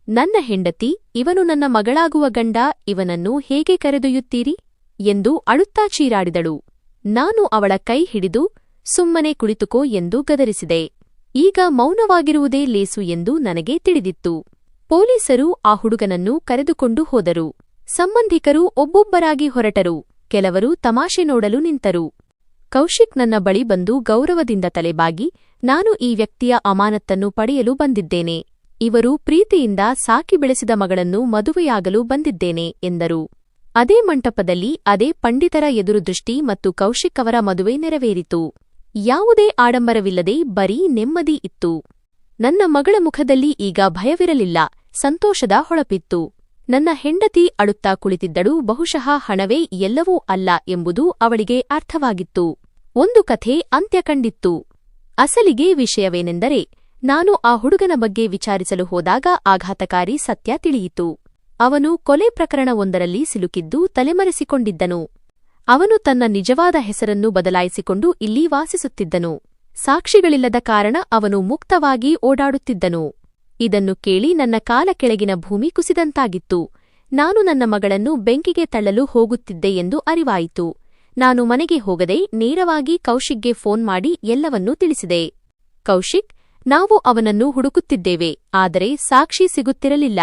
ನನ್ನ ಹೆಂಡತಿ, ಇವನು ನನ್ನ ಮಗಳಾಗುವ ಗಂಡ, ಇವನನ್ನು ಹೇಗೆ ಕರೆದೊಯ್ಯುತ್ತೀರಿ ಎಂದು ಅಳುತ್ತಾ ಚೀರಾಡಿದಳು. ನಾನು ಅವಳ ಕೈ ಹಿಡಿದು, ಸುಮ್ಮನೆ ಕುಳಿತುಕೋ ಎಂದು ಗದರಿಸಿದೆ. ಈಗ ಮೌನವಾಗಿರುವುದೇ ಲೇಸು ಎಂದು ನನಗೆ ತಿಳಿದಿತ್ತು. ಪೊಲೀಸರು ಆ ಹುಡುಗನನ್ನು ಕರೆದುಕೊಂಡು ಹೋದರು. ಸಂಬಂಧಿಕರು ಒಬ್ಬೊಬ್ಬರಾಗಿ ಹೊರಟರು. ಕೆಲವರು ತಮಾಷೆ ನೋಡಲು ನಿಂತರು. ಕೌಶಿಕ್ ನನ್ನ ಬಳಿ ಬಂದು ಗೌರವದಿಂದ ತಲೆಬಾಗಿ, ನಾನು ಈ ವ್ಯಕ್ತಿಯ ಅಮಾನತ್ತನ್ನು ಪಡೆಯಲು ಬಂದಿದ್ದೇನೆ. ಇವರು ಪ್ರೀತಿಯಿಂದ ಸಾಕಿ ಬೆಳೆಸಿದ ಮಗಳನ್ನು ಮದುವೆಯಾಗಲು ಬಂದಿದ್ದೇನೆ ಎಂದರು. ಅದೇ ಮಂಟಪದಲ್ಲಿ ಅದೇ ಪಂಡಿತರ ಎದುರುದೃಷ್ಟಿ ಮತ್ತು ಕೌಶಿಕ್ ಅವರ ಮದುವೆ ನೆರವೇರಿತು. ಯಾವುದೇ ಆಡಂಬರವಿಲ್ಲದೆ ಬರೀ ನೆಮ್ಮದಿ ಇತ್ತು. ನನ್ನ ಮಗಳ ಮುಖದಲ್ಲಿ ಈಗ ಭಯವಿರಲಿಲ್ಲ, ಸಂತೋಷದ ಹೊಳಪಿತ್ತು. ನನ್ನ ಹೆಂಡತಿ ಅಳುತ್ತಾ ಕುಳಿತಿದ್ದಳು. ಬಹುಶಃ ಹಣವೇ ಎಲ್ಲವೂ ಅಲ್ಲ ಎಂಬುದು ಅವಳಿಗೆ ಅರ್ಥವಾಗಿತ್ತು. ಒಂದು ಕಥೆ ಅಂತ್ಯ ಕಂಡಿತ್ತು. ಅಸಲಿಗೆ ವಿಷಯವೇನೆಂದರೆ, ನಾನು ಆ ಹುಡುಗನ ಬಗ್ಗೆ ವಿಚಾರಿಸಲು ಹೋದಾಗ ಆಘಾತಕಾರಿ ಸತ್ಯ ತಿಳಿಯಿತು. ಅವನು ಕೊಲೆ ಪ್ರಕರಣವೊಂದರಲ್ಲಿ ಸಿಲುಕಿದ್ದು ತಲೆಮರೆಸಿಕೊಂಡಿದ್ದನು. ಅವನು ತನ್ನ ನಿಜವಾದ ಹೆಸರನ್ನು ಬದಲಾಯಿಸಿಕೊಂಡು ಇಲ್ಲಿ ವಾಸಿಸುತ್ತಿದ್ದನು. ಸಾಕ್ಷಿಗಳಿಲ್ಲದ ಕಾರಣ ಅವನು ಮುಕ್ತವಾಗಿ ಓಡಾಡುತ್ತಿದ್ದನು. ಇದನ್ನು ಕೇಳಿ ನನ್ನ ಕಾಲ ಕೆಳಗಿನ ಭೂಮಿ ಕುಸಿದಂತಾಗಿತ್ತು. ನಾನು ನನ್ನ ಮಗಳನ್ನು ಬೆಂಕಿಗೆ ತಳ್ಳಲು ಹೋಗುತ್ತಿದ್ದೆ ಎಂದು ಅರಿವಾಯಿತು. ನಾನು ಮನೆಗೆ ಹೋಗದೆ ನೇರವಾಗಿ ಕೌಶಿಕ್ಗೆ ಫೋನ್ ಮಾಡಿ ಎಲ್ಲವನ್ನೂ ತಿಳಿಸಿದೆ. ಕೌಶಿಕ್, ನಾವು ಅವನನ್ನು ಹುಡುಕುತ್ತಿದ್ದೇವೆ, ಆದರೆ ಸಾಕ್ಷಿ ಸಿಗುತ್ತಿರಲಿಲ್ಲ.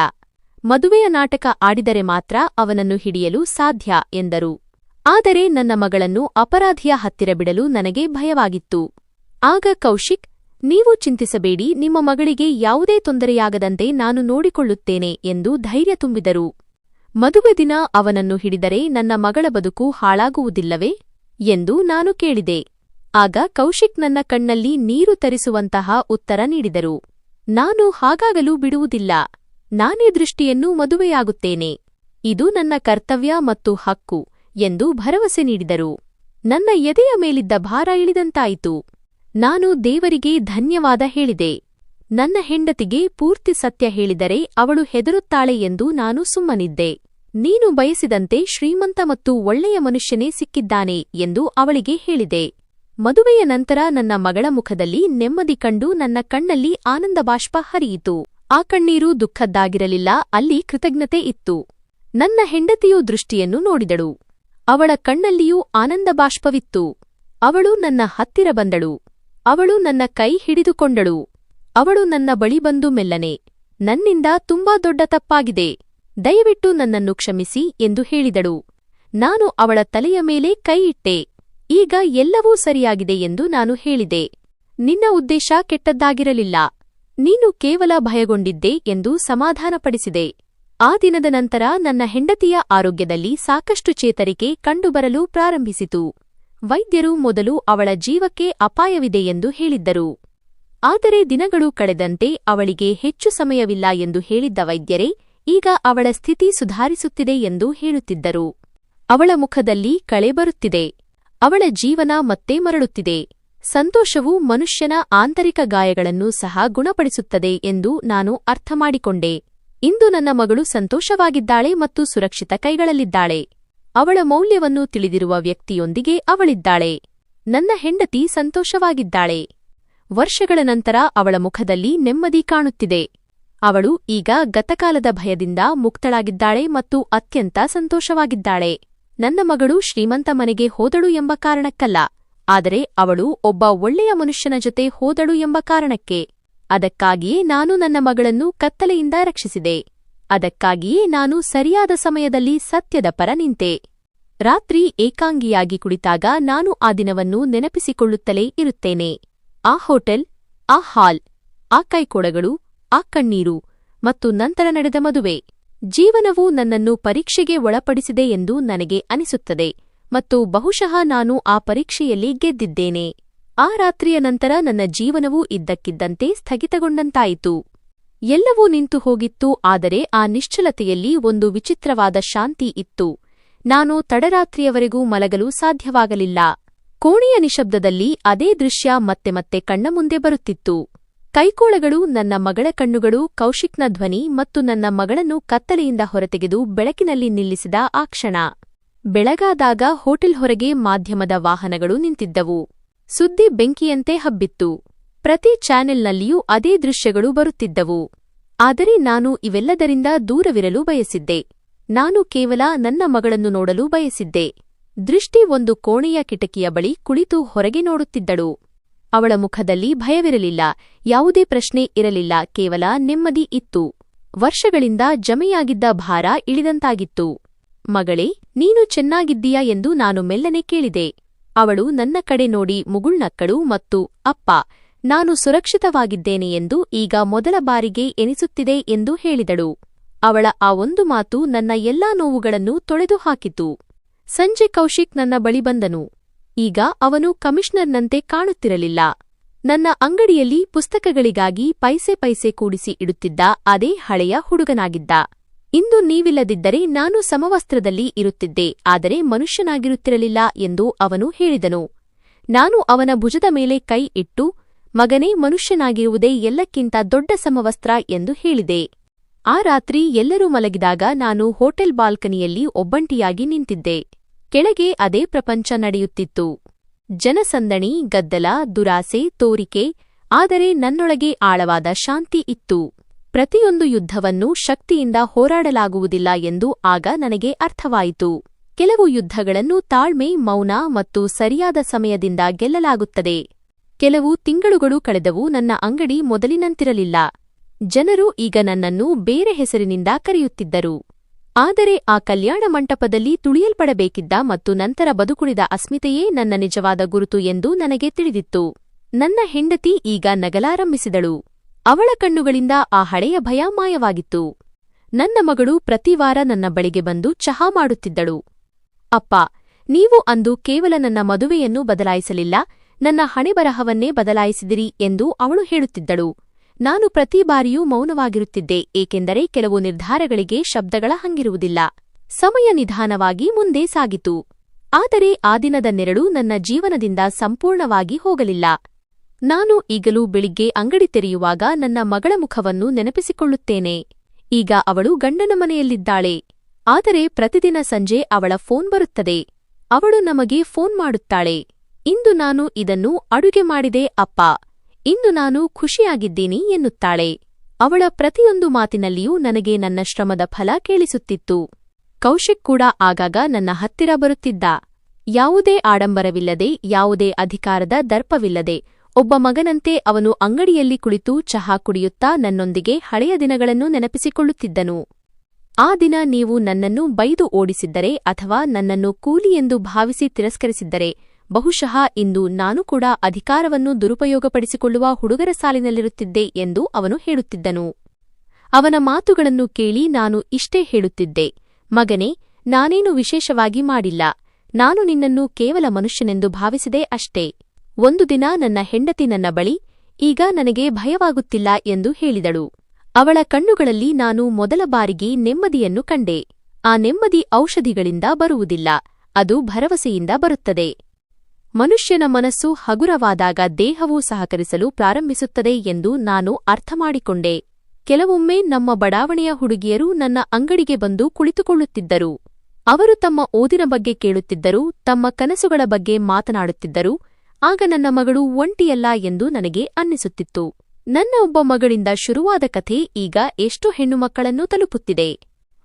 ಮದುವೆಯ ನಾಟಕ ಆಡಿದರೆ ಮಾತ್ರ ಅವನನ್ನು ಹಿಡಿಯಲು ಸಾಧ್ಯ ಎಂದರು. ಆದರೆ ನನ್ನ ಮಗಳನ್ನು ಅಪರಾಧಿಯ ಹತ್ತಿರ ಬಿಡಲು ನನಗೆ ಭಯವಾಗಿತ್ತು. ಆಗ ಕೌಶಿಕ್, ನೀವು ಚಿಂತಿಸಬೇಡಿ, ನಿಮ್ಮ ಮಗಳಿಗೆ ಯಾವುದೇ ತೊಂದರೆಯಾಗದಂತೆ ನಾನು ನೋಡಿಕೊಳ್ಳುತ್ತೇನೆ ಎಂದು ಧೈರ್ಯ ತುಂಬಿದರು. ಮದುವೆ ದಿನ ಅವನನ್ನು ಹಿಡಿದರೆ ನನ್ನ ಮಗಳ ಬದುಕು ಹಾಳಾಗುವುದಿಲ್ಲವೇ ಎಂದು ನಾನು ಕೇಳಿದೆ. ಆಗ ಕೌಶಿಕ್ ನನ್ನ ಕಣ್ಣಲ್ಲಿ ನೀರು ತರಿಸುವಂತಹ ಉತ್ತರ ನೀಡಿದರು. ನಾನು ಹಾಗಾಗಲು ಬಿಡುವುದಿಲ್ಲ. ನಾನೇ ದೃಷ್ಟಿಯನ್ನು ಮದುವೆಯಾಗುತ್ತೇನೆ. ಇದು ನನ್ನ ಕರ್ತವ್ಯ ಮತ್ತು ಹಕ್ಕು ಎಂದು ಭರವಸೆ ನೀಡಿದರು. ನನ್ನ ಎದೆಯ ಮೇಲಿದ್ದ ಭಾರ ಇಳಿದಂತಾಯಿತು. ನಾನು ದೇವರಿಗೆ ಧನ್ಯವಾದ ಹೇಳಿದೆ. ನನ್ನ ಹೆಂಡತಿಗೆ ಪೂರ್ತಿ ಸತ್ಯ ಹೇಳಿದರೆ ಅವಳು ಹೆದರುತ್ತಾಳೆ ಎಂದು ನಾನು ಸುಮ್ಮನಿದ್ದೆ. ನೀನು ಬಯಸಿದಂತೆ ಶ್ರೀಮಂತ ಮತ್ತು ಒಳ್ಳೆಯ ಮನುಷ್ಯನೇ ಸಿಕ್ಕಿದ್ದಾನೆ ಎಂದು ಅವಳಿಗೆ ಹೇಳಿದೆ. ಮದುವೆಯ ನಂತರ ನನ್ನ ಮಗಳ ಮುಖದಲ್ಲಿ ನೆಮ್ಮದಿ ಕಂಡು ನನ್ನ ಕಣ್ಣಲ್ಲಿ ಆನಂದಬಾಷ್ಪ ಹರಿಯಿತು. ಆ ಕಣ್ಣೀರು ದುಃಖದ್ದಾಗಿರಲಿಲ್ಲ, ಅಲ್ಲಿ ಕೃತಜ್ಞತೆ ಇತ್ತು. ನನ್ನ ಹೆಂಡತಿಯು ದೃಷ್ಟಿಯನ್ನು ನೋಡಿದಳು. ಅವಳ ಕಣ್ಣಲ್ಲಿಯೂ ಆನಂದಬಾಷ್ಪವಿತ್ತು. ಅವಳು ನನ್ನ ಹತ್ತಿರ ಬಂದಳು. ಅವಳು ನನ್ನ ಕೈ ಹಿಡಿದುಕೊಂಡಳು. ಅವಳು ನನ್ನ ಬಳಿ ಬಂದು ಮೆಲ್ಲನೆ, ನನ್ನಿಂದ ತುಂಬಾ ದೊಡ್ಡ ತಪ್ಪಾಗಿದೆ, ದಯವಿಟ್ಟು ನನ್ನನ್ನು ಕ್ಷಮಿಸಿ ಎಂದು ಹೇಳಿದಳು. ನಾನು ಅವಳ ತಲೆಯ ಮೇಲೆ ಕೈ ಇಟ್ಟೆ. ಈಗ ಎಲ್ಲವೂ ಸರಿಯಾಗಿದೆ ಎಂದು ನಾನು ಹೇಳಿದೆ. ನಿನ್ನ ಉದ್ದೇಶ ಕೆಟ್ಟದ್ದಾಗಿರಲಿಲ್ಲ, ನೀನು ಕೇವಲ ಭಯಗೊಂಡಿದ್ದೆ ಎಂದು ಸಮಾಧಾನಪಡಿಸಿದೆ. ಆ ದಿನದ ನಂತರ ನನ್ನ ಹೆಂಡತಿಯ ಆರೋಗ್ಯದಲ್ಲಿ ಸಾಕಷ್ಟು ಚೇತರಿಕೆ ಕಂಡುಬರಲು ಪ್ರಾರಂಭಿಸಿತು. ವೈದ್ಯರು ಮೊದಲು ಅವಳ ಜೀವಕ್ಕೆ ಅಪಾಯವಿದೆ ಎಂದು ಹೇಳಿದ್ದರು. ಆದರೆ ದಿನಗಳು ಕಳೆದಂತೆ ಅವಳಿಗೆ ಹೆಚ್ಚು ಸಮಯವಿಲ್ಲ ಎಂದು ಹೇಳಿದ್ದ ವೈದ್ಯರೇ ಈಗ ಅವಳ ಸ್ಥಿತಿ ಸುಧಾರಿಸುತ್ತಿದೆ ಎಂದು ಹೇಳುತ್ತಿದ್ದರು. ಅವಳ ಮುಖದಲ್ಲಿ ಕಳೆ ಬರುತ್ತಿದೆ. ಅವಳ ಜೀವನ ಮತ್ತೆ ಮರಳುತ್ತಿದೆ. ಸಂತೋಷವು ಮನುಷ್ಯನ ಆಂತರಿಕ ಗಾಯಗಳನ್ನು ಸಹ ಗುಣಪಡಿಸುತ್ತದೆ ಎಂದು ನಾನು ಅರ್ಥಮಾಡಿಕೊಂಡೆ. ಇಂದು ನನ್ನ ಮಗಳು ಸಂತೋಷವಾಗಿದ್ದಾಳೆ ಮತ್ತು ಸುರಕ್ಷಿತ ಕೈಗಳಲ್ಲಿದ್ದಾಳೆ. ಅವಳ ಮೌಲ್ಯವನ್ನು ತಿಳಿದಿರುವ ವ್ಯಕ್ತಿಯೊಂದಿಗೆ ಅವಳಿದ್ದಾಳೆ. ನನ್ನ ಹೆಂಡತಿ ಸಂತೋಷವಾಗಿದ್ದಾಳೆ. ವರ್ಷಗಳ ನಂತರ ಅವಳ ಮುಖದಲ್ಲಿ ನೆಮ್ಮದಿ ಕಾಣುತ್ತಿದೆ. ಅವಳು ಈಗ ಗತಕಾಲದ ಭಯದಿಂದ ಮುಕ್ತಳಾಗಿದ್ದಾಳೆ ಮತ್ತು ಅತ್ಯಂತ ಸಂತೋಷವಾಗಿದ್ದಾಳೆ. ನನ್ನ ಮಗಳು ಶ್ರೀಮಂತ ಮನೆಗೆ ಹೋದಳು ಎಂಬ ಕಾರಣಕ್ಕಲ್ಲ, ಆದರೆ ಅವಳು ಒಬ್ಬ ಒಳ್ಳೆಯ ಮನುಷ್ಯನ ಜೊತೆ ಹೋದಳು ಎಂಬ ಕಾರಣಕ್ಕೆ. ಅದಕ್ಕಾಗಿಯೇ ನಾನು ನನ್ನ ಮಗಳನ್ನು ಕತ್ತಲೆಯಿಂದ ರಕ್ಷಿಸಿದೆ. ಅದಕ್ಕಾಗಿಯೇ ನಾನು ಸರಿಯಾದ ಸಮಯದಲ್ಲಿ ಸತ್ಯದ ಪರ ನಿಂತೆ. ರಾತ್ರಿ ಏಕಾಂಗಿಯಾಗಿ ಕುಳಿತಾಗ ನಾನು ಆ ದಿನವನ್ನು ನೆನಪಿಸಿಕೊಳ್ಳುತ್ತಲೇ ಇರುತ್ತೇನೆ. ಆ ಹೋಟೆಲ್, ಆ ಹಾಲ್, ಆ ಕೈಕೊಡಗಳು, ಆ ಕಣ್ಣೀರು ಮತ್ತು ನಂತರ ನಡೆದ ಮದುವೆ. ಜೀವನವು ನನ್ನನ್ನು ಪರೀಕ್ಷೆಗೆ ಒಳಪಡಿಸಿದೆ ಎಂದು ನನಗೆ ಅನಿಸುತ್ತದೆ ಮತ್ತು ಬಹುಶಃ ನಾನು ಆ ಪರೀಕ್ಷೆಯಲ್ಲಿ ಗೆದ್ದಿದ್ದೇನೆ. ಆ ರಾತ್ರಿಯ ನಂತರ ನನ್ನ ಜೀವನವು ಇದ್ದಕ್ಕಿದ್ದಂತೆ ಸ್ಥಗಿತಗೊಂಡಂತಾಯಿತು. ಎಲ್ಲವೂ ನಿಂತು ಹೋಗಿತ್ತು, ಆದರೆ ಆ ನಿಶ್ಚಲತೆಯಲ್ಲಿ ಒಂದು ವಿಚಿತ್ರವಾದ ಶಾಂತಿ ಇತ್ತು. ನಾನು ತಡರಾತ್ರಿಯವರೆಗೂ ಮಲಗಲು ಸಾಧ್ಯವಾಗಲಿಲ್ಲ. ಕೋಣೆಯ ನಿಶಬ್ದದಲ್ಲಿ ಅದೇ ದೃಶ್ಯ ಮತ್ತೆ ಮತ್ತೆ ಕಣ್ಣ ಮುಂದೆ ಬರುತ್ತಿತ್ತು. ಕೈಕೋಳಗಳು, ನನ್ನ ಮಗಳ ಕಣ್ಣುಗಳು, ಕೌಶಿಕ್ನ ಧ್ವನಿ ಮತ್ತು ನನ್ನ ಮಗಳನ್ನು ಕತ್ತಲೆಯಿಂದ ಹೊರತೆಗೆದು ಬೆಳಕಿನಲ್ಲಿ ನಿಲ್ಲಿಸಿದ ಆ ಕ್ಷಣ. ಬೆಳಗಾದಾಗ ಹೋಟೆಲ್ ಹೊರಗೆ ಮಾಧ್ಯಮದ ವಾಹನಗಳು ನಿಂತಿದ್ದವು. ಸುದ್ದಿ ಬೆಂಕಿಯಂತೆ ಹಬ್ಬಿತ್ತು. ಪ್ರತಿ ಚಾನೆಲ್ನಲ್ಲಿಯೂ ಅದೇ ದೃಶ್ಯಗಳು ಬರುತ್ತಿದ್ದವು. ಆದರೆ ನಾನು ಇವೆಲ್ಲದರಿಂದ ದೂರವಿರಲು ಬಯಸಿದ್ದೆ. ನಾನು ಕೇವಲ ನನ್ನ ಮಗಳನ್ನು ನೋಡಲು ಬಯಸಿದ್ದೆ. ದೃಷ್ಟಿ ಒಂದು ಕೋಣೆಯ ಕಿಟಕಿಯ ಬಳಿ ಕುಳಿತು ಹೊರಗೆ ನೋಡುತ್ತಿದ್ದಳು. ಅವಳ ಮುಖದಲ್ಲಿ ಭಯವಿರಲಿಲ್ಲ, ಯಾವುದೇ ಪ್ರಶ್ನೆ ಇರಲಿಲ್ಲ, ಕೇವಲ ನೆಮ್ಮದಿ ಇತ್ತು. ವರ್ಷಗಳಿಂದ ಜಮೆಯಾಗಿದ್ದ ಭಾರ ಇಳಿದಂತಾಗಿತ್ತು. ಮಗಳೇ, ನೀನು ಚೆನ್ನಾಗಿದ್ದೀಯಾ ಎಂದು ನಾನು ಮೆಲ್ಲನೆ ಕೇಳಿದೆ. ಅವಳು ನನ್ನ ಕಡೆ ನೋಡಿ ಮುಗುಳ್ನಕ್ಕಳು ಮತ್ತು ಅಪ್ಪ, ನಾನು ಸುರಕ್ಷಿತವಾಗಿದ್ದೇನೆ ಎಂದು ಈಗ ಮೊದಲ ಬಾರಿಗೆ ಎನಿಸುತ್ತಿದೆ ಎಂದು ಹೇಳಿದಳು. ಅವಳ ಆ ಒಂದು ಮಾತು ನನ್ನ ಎಲ್ಲಾ ನೋವುಗಳನ್ನು ತೊಳೆದುಹಾಕಿತು. ಸಂಜೆ ಕೌಶಿಕ್ ನನ್ನ ಬಳಿ ಬಂದನು. ಈಗ ಅವನು ಕಮಿಷನರ್ನಂತೆ ಕಾಣುತ್ತಿರಲಿಲ್ಲ. ನನ್ನ ಅಂಗಡಿಯಲ್ಲಿ ಪುಸ್ತಕಗಳಿಗಾಗಿ ಪೈಸೆ ಕೂಡಿಸಿ ಇಡುತ್ತಿದ್ದ ಅದೇ ಹಳೆಯ ಹುಡುಗನಾಗಿದ್ದ. ಇಂದು ನೀವಿಲ್ಲದಿದ್ದರೆ ನಾನು ಸಮವಸ್ತ್ರದಲ್ಲಿ ಇರುತ್ತಿದ್ದೆ, ಆದರೆ ಮನುಷ್ಯನಾಗಿರುತ್ತಿರಲಿಲ್ಲ ಎಂದು ಅವನು ಹೇಳಿದನು. ನಾನು ಅವನ ಭುಜದ ಮೇಲೆ ಕೈ ಇಟ್ಟು, ಮಗನೇ, ಮನುಷ್ಯನಾಗಿರುವುದೇ ಎಲ್ಲಕ್ಕಿಂತ ದೊಡ್ಡ ಸಮವಸ್ತ್ರ ಎಂದು ಹೇಳಿದೆ. ಆ ರಾತ್ರಿ ಎಲ್ಲರೂ ಮಲಗಿದಾಗ ನಾನು ಹೋಟೆಲ್ ಬಾಲ್ಕನಿಯಲ್ಲಿ ಒಬ್ಬಂಟಿಯಾಗಿ ನಿಂತಿದ್ದೆ. ಕೆಳಗೆ ಅದೇ ಪ್ರಪಂಚ ನಡೆಯುತ್ತಿತ್ತು. ಜನಸಂದಣಿ, ಗದ್ದಲ, ದುರಾಸೆ, ತೋರಿಕೆ, ಆದರೆ ನನ್ನೊಳಗೆ ಆಳವಾದ ಶಾಂತಿ ಇತ್ತು. ಪ್ರತಿಯೊಂದು ಯುದ್ಧವನ್ನು ಶಕ್ತಿಯಿಂದ ಹೋರಾಡಲಾಗುವುದಿಲ್ಲ ಎಂದು ಆಗ ನನಗೆ ಅರ್ಥವಾಯಿತು. ಕೆಲವು ಯುದ್ಧಗಳನ್ನು ತಾಳ್ಮೆ, ಮೌನ ಮತ್ತು ಸರಿಯಾದ ಸಮಯದಿಂದ ಗೆಲ್ಲಲಾಗುತ್ತದೆ. ಕೆಲವು ತಿಂಗಳುಗಳು ಕಳೆದವು. ನನ್ನ ಅಂಗಡಿ ಮೊದಲಿನಂತಿರಲಿಲ್ಲ. ಜನರು ಈಗ ನನ್ನನ್ನು ಬೇರೆ ಹೆಸರಿನಿಂದ ಕರೆಯುತ್ತಿದ್ದರು. ಆದರೆ ಆ ಕಲ್ಯಾಣ ಮಂಟಪದಲ್ಲಿ ತುಳಿಯಲ್ಪಡಬೇಕಿದ್ದ ಮತ್ತು ನಂತರ ಬದುಕುಳಿದ ಅಸ್ಮಿತೆಯೇ ನನ್ನ ನಿಜವಾದ ಗುರುತು ಎಂದು ನನಗೆ ತಿಳಿದಿತ್ತು. ನನ್ನ ಹೆಂಡತಿ ಈಗ ನಗಲಾರಂಭಿಸಿದಳು. ಅವಳ ಕಣ್ಣುಗಳಿಂದ ಆ ಹಳೆಯ ಭಯ ಮಾಯವಾಗಿತ್ತು. ನನ್ನ ಮಗಳು ಪ್ರತಿವಾರ ನನ್ನ ಬಳಿಗೆ ಬಂದು ಚಹಾ ಮಾಡುತ್ತಿದ್ದಳು. ಅಪ್ಪ, ನೀವು ಅಂದು ಕೇವಲ ನನ್ನ ಮದುವೆಯನ್ನು ಬದಲಾಯಿಸಲಿಲ್ಲ, ನನ್ನ ಹಣೆಬರಹವನ್ನೇ ಬದಲಾಯಿಸಿದಿರಿ ಎಂದು ಅವಳು ಹೇಳುತ್ತಿದ್ದಳು. ನಾನು ಪ್ರತಿ ಬಾರಿಯೂ ಮೌನವಾಗಿರುತ್ತಿದ್ದೆ, ಏಕೆಂದರೆ ಕೆಲವು ನಿರ್ಧಾರಗಳಿಗೆ ಶಬ್ದಗಳ ಹಂಗಿರುವುದಿಲ್ಲ. ಸಮಯ ನಿಧಾನವಾಗಿ ಮುಂದೆ ಸಾಗಿತು. ಆದರೆ ಆ ದಿನದ ನೆರಳು ನನ್ನ ಜೀವನದಿಂದ ಸಂಪೂರ್ಣವಾಗಿ ಹೋಗಲಿಲ್ಲ. ನಾನು ಈಗಲೂ ಬೆಳಿಗ್ಗೆ ಅಂಗಡಿ ತೆರೆಯುವಾಗ ನನ್ನ ಮಗಳ ಮುಖವನ್ನು ನೆನಪಿಸಿಕೊಳ್ಳುತ್ತೇನೆ. ಈಗ ಅವಳು ಗಂಡನ ಮನೆಯಲ್ಲಿದ್ದಾಳೆ. ಆದರೆ ಪ್ರತಿದಿನ ಸಂಜೆ ಅವಳ ಫೋನ್ ಬರುತ್ತದೆ. ಅವಳು ನಮಗೆ ಫೋನ್ ಮಾಡುತ್ತಾಳೆ. ಇಂದು ನಾನು ಇದನ್ನು ಅಡುಗೆ ಮಾಡಿದೆ ಅಪ್ಪ. ಇಂದು ನಾನು ಖುಷಿಯಾಗಿದ್ದೀನಿ ಎನ್ನುತ್ತಾಳೆ. ಅವಳ ಪ್ರತಿಯೊಂದು ಮಾತಿನಲ್ಲಿಯೂ ನನಗೆ ನನ್ನ ಶ್ರಮದ ಫಲ ಕೇಳಿಸುತ್ತಿತ್ತು. ಕೌಶಿಕ್ ಕೂಡ ಆಗಾಗ ನನ್ನ ಹತ್ತಿರ ಬರುತ್ತಿದ್ದ. ಯಾವುದೇ ಆಡಂಬರವಿಲ್ಲದೆ, ಯಾವುದೇ ಅಧಿಕಾರದ ದರ್ಪವಿಲ್ಲದೆ, ಒಬ್ಬ ಮಗನಂತೆ ಅವನು ಅಂಗಡಿಯಲ್ಲಿ ಕುಳಿತು ಚಹಾ ಕುಡಿಯುತ್ತಾ ನನ್ನೊಂದಿಗೆ ಹಳೆಯ ದಿನಗಳನ್ನು ನೆನಪಿಸಿಕೊಳ್ಳುತ್ತಿದ್ದನು. ಆ ದಿನ ನೀವು ನನ್ನನ್ನು ಬೈದು ಓಡಿಸಿದ್ದರೆ ಅಥವಾ ನನ್ನನ್ನು ಕೂಲಿ ಎಂದು ಭಾವಿಸಿ ತಿರಸ್ಕರಿಸಿದ್ದರೆ ಬಹುಶಃ ಇಂದು ನಾನು ಕೂಡ ಅಧಿಕಾರವನ್ನು ದುರುಪಯೋಗಪಡಿಸಿಕೊಳ್ಳುವ ಹುಡುಗರ ಸಾಲಿನಲ್ಲಿರುತ್ತಿದ್ದೆ ಎಂದು ಅವನು ಹೇಳುತ್ತಿದ್ದನು. ಅವನ ಮಾತುಗಳನ್ನು ಕೇಳಿ ನಾನು ಇಷ್ಟೇ ಹೇಳುತ್ತಿದ್ದೆ, ಮಗನೇ, ನಾನೇನು ವಿಶೇಷವಾಗಿ ಮಾಡಿಲ್ಲ. ನಾನು ನಿನ್ನನ್ನು ಕೇವಲ ಮನುಷ್ಯನೆಂದು ಭಾವಿಸಿದೆ ಅಷ್ಟೇ. ಒಂದು ದಿನ ನನ್ನ ಹೆಂಡತಿ ನನ್ನ ಬಳಿ, ಈಗ ನನಗೆ ಭಯವಾಗುತ್ತಿಲ್ಲ ಎಂದು ಹೇಳಿದಳು. ಅವಳ ಕಣ್ಣುಗಳಲ್ಲಿ ನಾನು ಮೊದಲ ಬಾರಿಗೆ ನೆಮ್ಮದಿಯನ್ನು ಕಂಡೆ. ಆ ನೆಮ್ಮದಿ ಔಷಧಿಗಳಿಂದ ಬರುವುದಿಲ್ಲ, ಅದು ಭರವಸೆಯಿಂದ ಬರುತ್ತದೆ. ಮನುಷ್ಯನ ಮನಸ್ಸು ಹಗುರವಾದಾಗ ದೇಹವೂ ಸಹಕರಿಸಲು ಪ್ರಾರಂಭಿಸುತ್ತದೆ ಎಂದು ನಾನು ಅರ್ಥಮಾಡಿಕೊಂಡೆ. ಕೆಲವೊಮ್ಮೆ ನಮ್ಮ ಬಡಾವಣೆಯ ಹುಡುಗಿಯರು ನನ್ನ ಅಂಗಡಿಗೆ ಬಂದು ಕುಳಿತುಕೊಳ್ಳುತ್ತಿದ್ದರು. ಅವರು ತಮ್ಮ ಓದಿನ ಬಗ್ಗೆ ಕೇಳುತ್ತಿದ್ದರು, ತಮ್ಮ ಕನಸುಗಳ ಬಗ್ಗೆ ಮಾತನಾಡುತ್ತಿದ್ದರು. ಆಗ ನನ್ನ ಮಗಳು ಒಂಟಿಯಲ್ಲ ಎಂದು ನನಗೆ ಅನ್ನಿಸುತ್ತಿತ್ತು. ನನ್ನ ಒಬ್ಬ ಮಗಳಿಂದ ಶುರುವಾದ ಕಥೆ ಈಗ ಎಷ್ಟು ಹೆಣ್ಣುಮಕ್ಕಳನ್ನು ತಲುಪುತ್ತಿದೆ.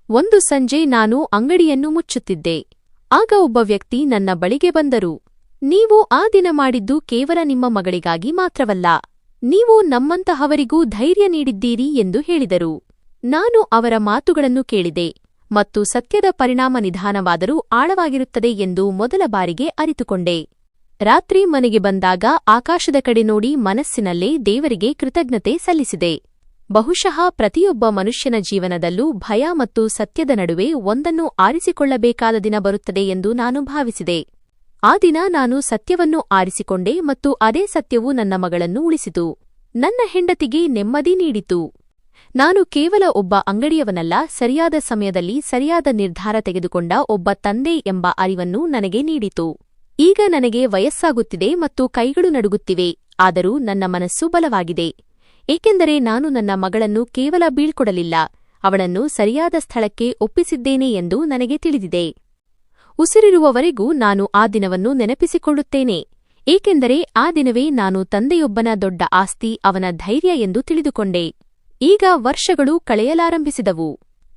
ಒಂದು ಸಂಜೆ ನಾನು ಅಂಗಡಿಯನ್ನು ಮುಚ್ಚುತ್ತಿದ್ದೆ. ಆಗ ಒಬ್ಬ ವ್ಯಕ್ತಿ ನನ್ನ ಬಳಿಗೆ ಬಂದರು. ನೀವು ಆ ದಿನ ಮಾಡಿದ್ದು ಕೇವಲ ನಿಮ್ಮ ಮಗಳಿಗಾಗಿ ಮಾತ್ರವಲ್ಲ, ನೀವು ನಮ್ಮಂತಹವರಿಗೂ ಧೈರ್ಯ ನೀಡಿದ್ದೀರಿ ಎಂದು ಹೇಳಿದರು. ನಾನು ಅವರ ಮಾತುಗಳನ್ನು ಕೇಳಿದೆ ಮತ್ತು ಸತ್ಯದ ಪರಿಣಾಮ ನಿಧಾನವಾದರೂ ಆಳವಾಗಿರುತ್ತದೆ ಎಂದು ಮೊದಲ ಬಾರಿಗೆ ಅರಿತುಕೊಂಡೆ. ರಾತ್ರಿ ಮನೆಗೆ ಬಂದಾಗ ಆಕಾಶದ ಕಡೆ ನೋಡಿ ಮನಸ್ಸಿನಲ್ಲೇ ದೇವರಿಗೆ ಕೃತಜ್ಞತೆ ಸಲ್ಲಿಸಿದೆ. ಬಹುಶಃ ಪ್ರತಿಯೊಬ್ಬ ಮನುಷ್ಯನ ಜೀವನದಲ್ಲೂ ಭಯ ಮತ್ತು ಸತ್ಯದ ನಡುವೆ ಒಂದನ್ನು ಆರಿಸಿಕೊಳ್ಳಬೇಕಾದ ದಿನ ಬರುತ್ತದೆ ಎಂದು ನಾನು ಭಾವಿಸಿದೆ. ಆ ದಿನ ನಾನು ಸತ್ಯವನ್ನು ಆರಿಸಿಕೊಂಡೆ ಮತ್ತು ಅದೇ ಸತ್ಯವು ನನ್ನ ಮಗಳನ್ನು ಉಳಿಸಿತು, ನನ್ನ ಹೆಂಡತಿಗೆ ನೆಮ್ಮದಿ ನೀಡಿತು. ನಾನು ಕೇವಲ ಒಬ್ಬ ಅಂಗಡಿಯವನಲ್ಲ, ಸರಿಯಾದ ಸಮಯದಲ್ಲಿ ಸರಿಯಾದ ನಿರ್ಧಾರ ತೆಗೆದುಕೊಂಡ ಒಬ್ಬ ತಂದೆ ಎಂಬ ಅರಿವನ್ನು ನನಗೆ ನೀಡಿತು. ಈಗ ನನಗೆ ವಯಸ್ಸಾಗುತ್ತಿದೆ ಮತ್ತು ಕೈಗಳು ನಡುಗುತ್ತಿವೆ, ಆದರೂ ನನ್ನ ಮನಸ್ಸು ಬಲವಾಗಿದೆ. ಏಕೆಂದರೆ ನಾನು ನನ್ನ ಮಗಳನ್ನು ಕೇವಲ ಬೀಳ್ಕೊಡಲಿಲ್ಲ, ಅವಳನ್ನು ಸರಿಯಾದ ಸ್ಥಳಕ್ಕೆ ಒಪ್ಪಿಸಿದ್ದೇನೆ ಎಂದು ನನಗೆ ತಿಳಿದಿದೆ. ಉಸಿರಿರುವವರೆಗೂ ನಾನು ಆ ದಿನವನ್ನು ನೆನಪಿಸಿಕೊಳ್ಳುತ್ತೇನೆ, ಏಕೆಂದರೆ ಆ ದಿನವೇ ನಾನು ತಂದೆಯೊಬ್ಬನ ದೊಡ್ಡ ಆಸ್ತಿ, ಅವನ ಧೈರ್ಯ ಎಂದು ತಿಳಿದುಕೊಂಡೆ. ಈಗ ವರ್ಷಗಳು ಕಳೆಯಲಾರಂಭಿಸಿದವು.